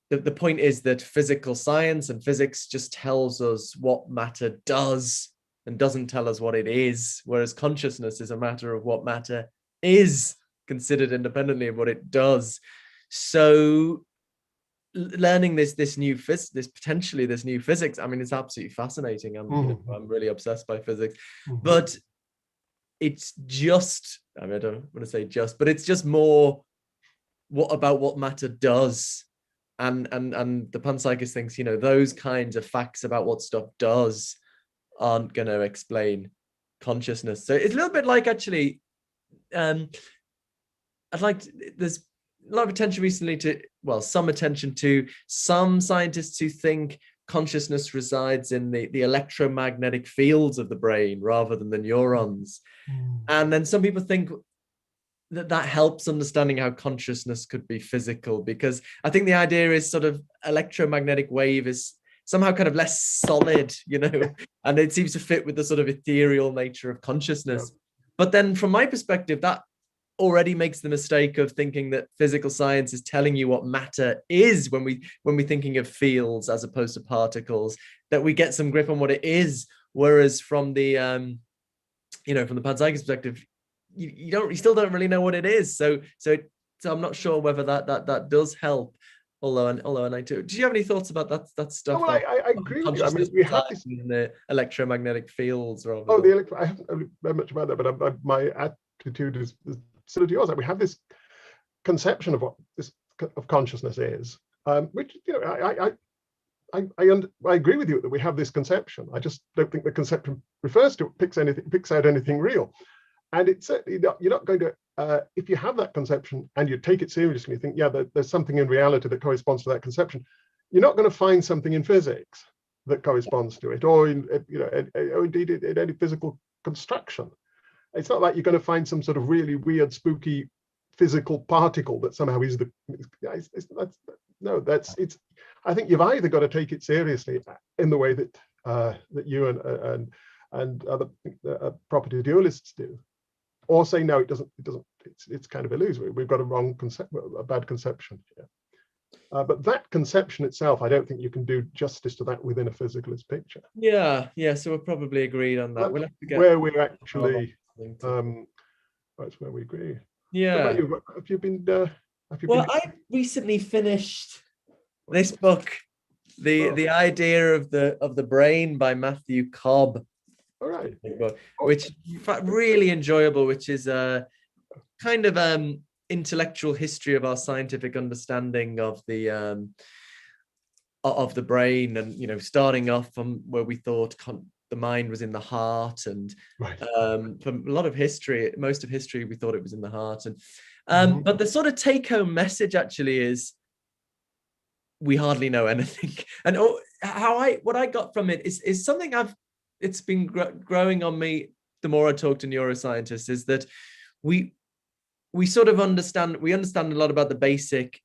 Speaker 2: the point is that physical science and physics just tells us what matter does and doesn't tell us what it is, whereas consciousness is a matter of what matter is, considered independently of what it does. So learning this new potentially this new physics, I mean, it's absolutely fascinating. I'm really obsessed by physics, but it's just, I mean, I don't want to say just, but it's just more about what matter does. And the panpsychist thinks, those kinds of facts about what stuff does aren't going to explain consciousness. So it's a little bit like, actually, there's a lot of attention recently some attention to some scientists who think consciousness resides in the electromagnetic fields of the brain rather than the neurons. And then some people think that helps understanding how consciousness could be physical, because I think the idea is sort of electromagnetic wave is somehow kind of less solid, and it seems to fit with the sort of ethereal nature of consciousness. But then from my perspective, that already makes the mistake of thinking that physical science is telling you what matter is when we're thinking of fields as opposed to particles, that we get some grip on what it is. Whereas from the from the panpsychist perspective, you still don't really know what it is. So I'm not sure whether that does help. Although I do. Did you have any thoughts about that stuff?
Speaker 1: Well, I agree with you. I mean, we have this
Speaker 2: in the electromagnetic fields. I
Speaker 1: haven't read much about that, but my attitude is similar to yours. That we have this conception of what of consciousness is, which I agree with you that we have this conception. I just don't think the conception refers to picks out anything real. And it's certainly not, you're not going to, if you have that conception and you take it seriously, you think, there's something in reality that corresponds to that conception, you're not going to find something in physics that corresponds to it, or indeed in any physical construction. It's not like you're going to find some sort of really weird, spooky physical particle that somehow is I think you've either got to take it seriously in the way that that you and other property dualists do, or say no, it doesn't. It's kind of illusory. We've got a bad conception here. But that conception itself, I don't think you can do justice to that within a physicalist picture.
Speaker 2: Yeah. So we're probably agreed on that. We'll have to get
Speaker 1: where we're actually. That's where we agree.
Speaker 2: Yeah.
Speaker 1: Have you been?
Speaker 2: I recently finished this book, the idea of the brain by Matthew Cobb.
Speaker 1: All right.
Speaker 2: Which in fact really enjoyable, which is a kind of intellectual history of our scientific understanding of the brain, and starting off from where we thought the mind was in the heart, and from a lot of history, most of history, we thought it was in the heart, and but the sort of take-home message actually is we hardly know anything. And what I got from it is something it's been growing on me the more I talk to neuroscientists, is that we sort of understand a lot about the basic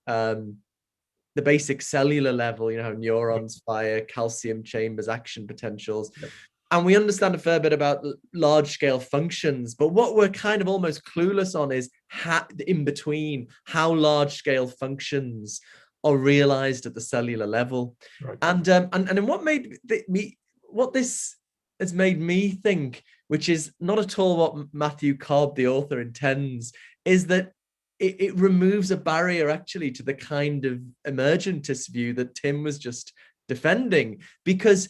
Speaker 2: cellular level, how neurons fire, calcium chambers, action potentials. Yep. And we understand a fair bit about large scale functions, but what we're kind of almost clueless on is in between, how large scale functions are realized at the cellular level. Right. And what this has made me think, which is not at all what Matthew Cobb, the author, intends, is that it removes a barrier actually to the kind of emergentist view that Tim was just defending, because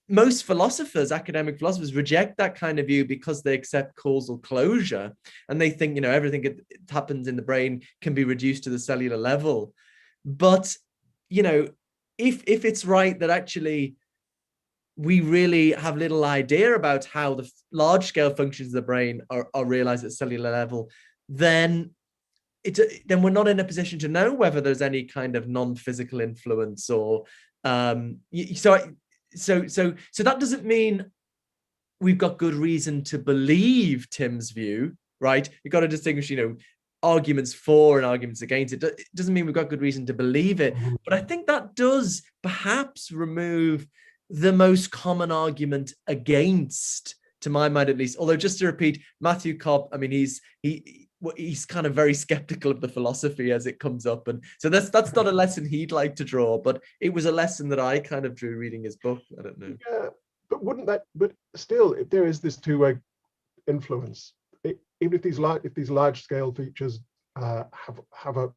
Speaker 2: most philosophers, academic philosophers, reject that kind of view because they accept causal closure, and they think everything that happens in the brain can be reduced to the cellular level. But if it's right that actually we really have little idea about how the large scale functions of the brain are realized at cellular level, then we're not in a position to know whether there's any kind of non-physical influence or so that doesn't mean we've got good reason to believe Tim's view, right? You've got to distinguish, arguments for and arguments against it. It doesn't mean we've got good reason to believe it, but I think that does perhaps remove the most common argument against, to my mind at least. Although, just to repeat, Matthew Cobb, I mean, he's kind of very skeptical of the philosophy as it comes up, and so that's not a lesson he'd like to draw, but it was a lesson that I kind of drew reading his book. I don't know.
Speaker 1: Yeah, but still, if there is this two-way influence, even if these large scale features have a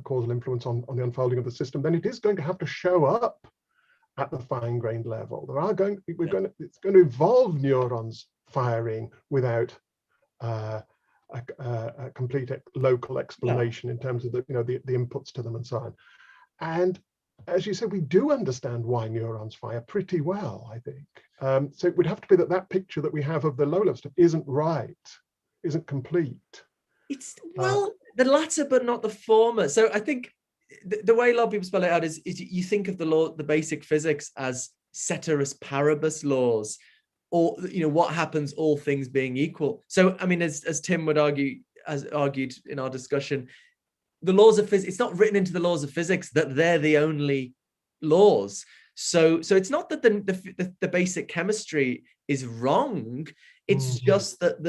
Speaker 1: causal influence on the unfolding of the system, then it is going to have to show up at the fine-grained level. It's going to involve neurons firing without a complete local explanation in terms of the inputs to them and so on. And as you said, we do understand why neurons fire pretty well, I think. So it would have to be that picture that we have of the low level stuff isn't right, isn't complete.
Speaker 2: It's the latter, but not the former. So I think the way a lot of people spell it out is you think of the basic physics as ceteris paribus laws, or what happens all things being equal. So I mean, as Tim would argue, as argued in our discussion, the laws of physics, it's not written into the laws of physics that they're the only laws. So it's not that the basic chemistry is wrong. It's just that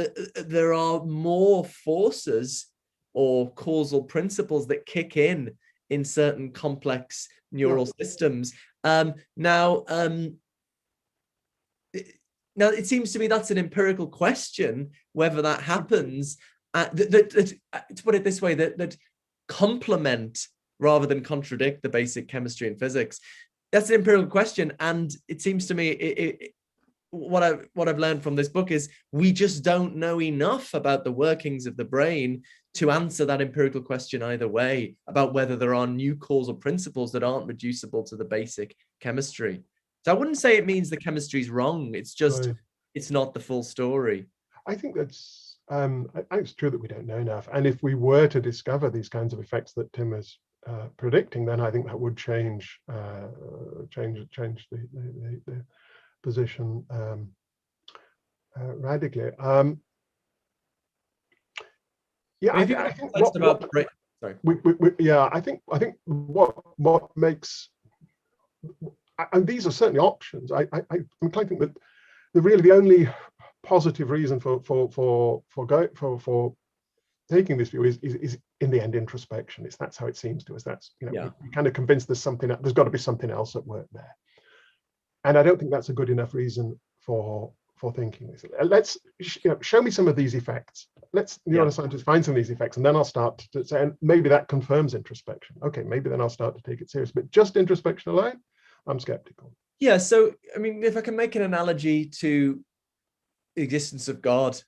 Speaker 2: there are more forces or causal principles that kick in certain complex neural systems. Now, it seems to me that's an empirical question, whether that happens. To put it this way, that complement rather than contradict the basic chemistry and physics. That's an empirical question, and it seems to me what I've learned from this book is we just don't know enough about the workings of the brain to answer that empirical question either way, about whether there are new causal principles that aren't reducible to the basic chemistry. So I wouldn't say it means the chemistry is wrong. It's just it's not the full story.
Speaker 1: I think that's it's true that we don't know enough, and if we were to discover these kinds of effects that Tim is predicting, then I think that would change the position radically. I think what makes, and these are certainly options. I'm inclined to think that the only positive reason for taking this view is in the end introspection. That's how it seems to us. That's we're kind of convinced there's got to be something else at work there, and I don't think that's a good enough reason for thinking this. Let's show me some of these effects. Let's neuroscientists find some of these effects, and then I'll start to say, and maybe that confirms introspection. Okay, maybe then I'll start to take it serious. But just introspection alone, I'm skeptical.
Speaker 2: Yeah. So I mean, if I can make an analogy to the existence of God,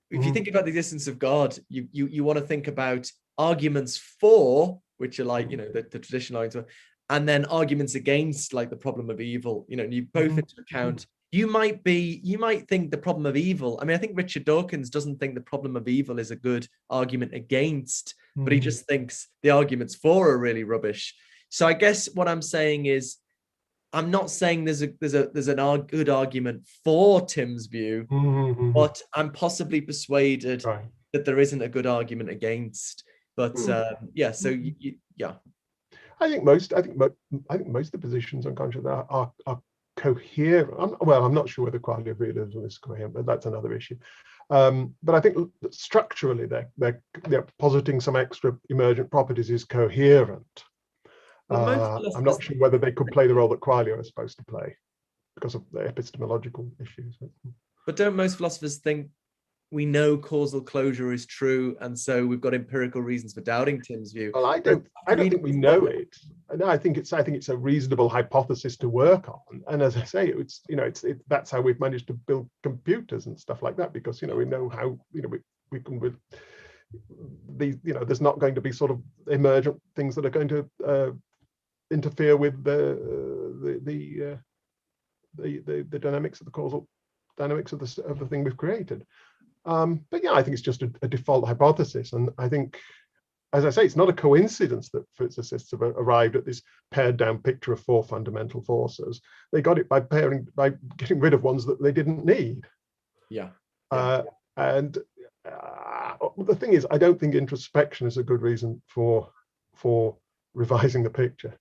Speaker 2: if you think about the existence of God, you want to think about arguments for, which are like the traditional arguments, and then arguments against, like the problem of evil. You both into account. You might think the problem of evil. I mean, I think Richard Dawkins doesn't think the problem of evil is a good argument against, but he just thinks the arguments for are really rubbish. So I guess what I'm saying is, I'm not saying there's a good argument for Tim's view, but I'm possibly persuaded that there isn't a good argument against. But I
Speaker 1: think most of the positions on consciousness are coherent. I'm not sure whether Qualia realism is coherent, but that's another issue. But I think structurally they're positing some extra emergent properties is coherent. I'm not sure whether they could play the role that Qualia is supposed to play because of the epistemological issues.
Speaker 2: But don't most philosophers think we know causal closure is true, and so we've got empirical reasons for doubting Tim's view?
Speaker 1: Well, I don't think we know it. No, I think it's a reasonable hypothesis to work on. And as I say, that's how we've managed to build computers and stuff like that, because we know how we can with these there's not going to be sort of emergent things that are going to interfere with the the dynamics of the causal dynamics of the thing we've created. But yeah, I think it's just a default hypothesis, and I think, as I say, it's not a coincidence that physicists have arrived at this pared down picture of 4 fundamental forces. They got it by getting rid of ones that they didn't need.
Speaker 2: Yeah.
Speaker 1: And the thing is, I don't think introspection is a good reason for revising the picture.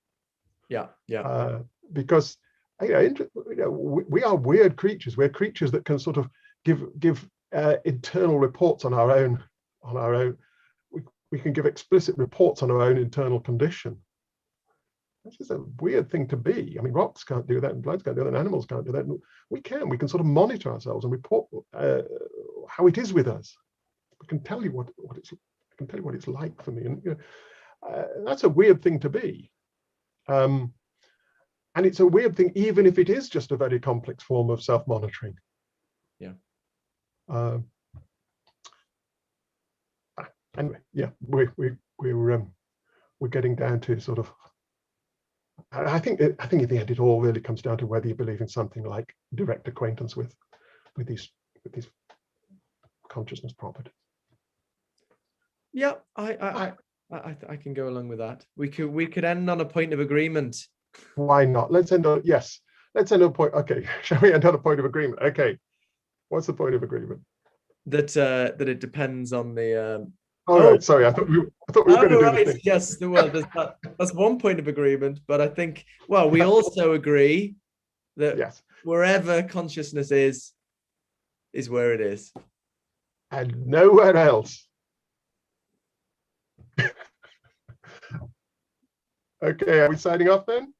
Speaker 1: Because we are weird creatures. We're creatures that can sort of give internal reports on our own. We can give explicit reports on our own internal condition. This is a weird thing to be. I mean, rocks can't do that, and plants can't do that, and animals can't do that. We can sort of monitor ourselves and report how it is with us. I can tell you what it's like for me, and that's a weird thing to be. And it's a weird thing, even if it is just a very complex form of self-monitoring. Anyway, yeah, we're getting down to sort of. I think in the end it all really comes down to whether you believe in something like direct acquaintance with these consciousness properties.
Speaker 2: Yeah, I can go along with that. We could end on a point of agreement.
Speaker 1: Why not? Let's end on a point. Okay, shall we end on a point of agreement? Okay, what's the point of agreement?
Speaker 2: That it depends on the.
Speaker 1: Right. Sorry, I thought we were going to do the thing.
Speaker 2: Yes, well, that's one point of agreement, but I think, well, we also agree that wherever consciousness is where it is,
Speaker 1: and nowhere else. Okay, are we signing off then?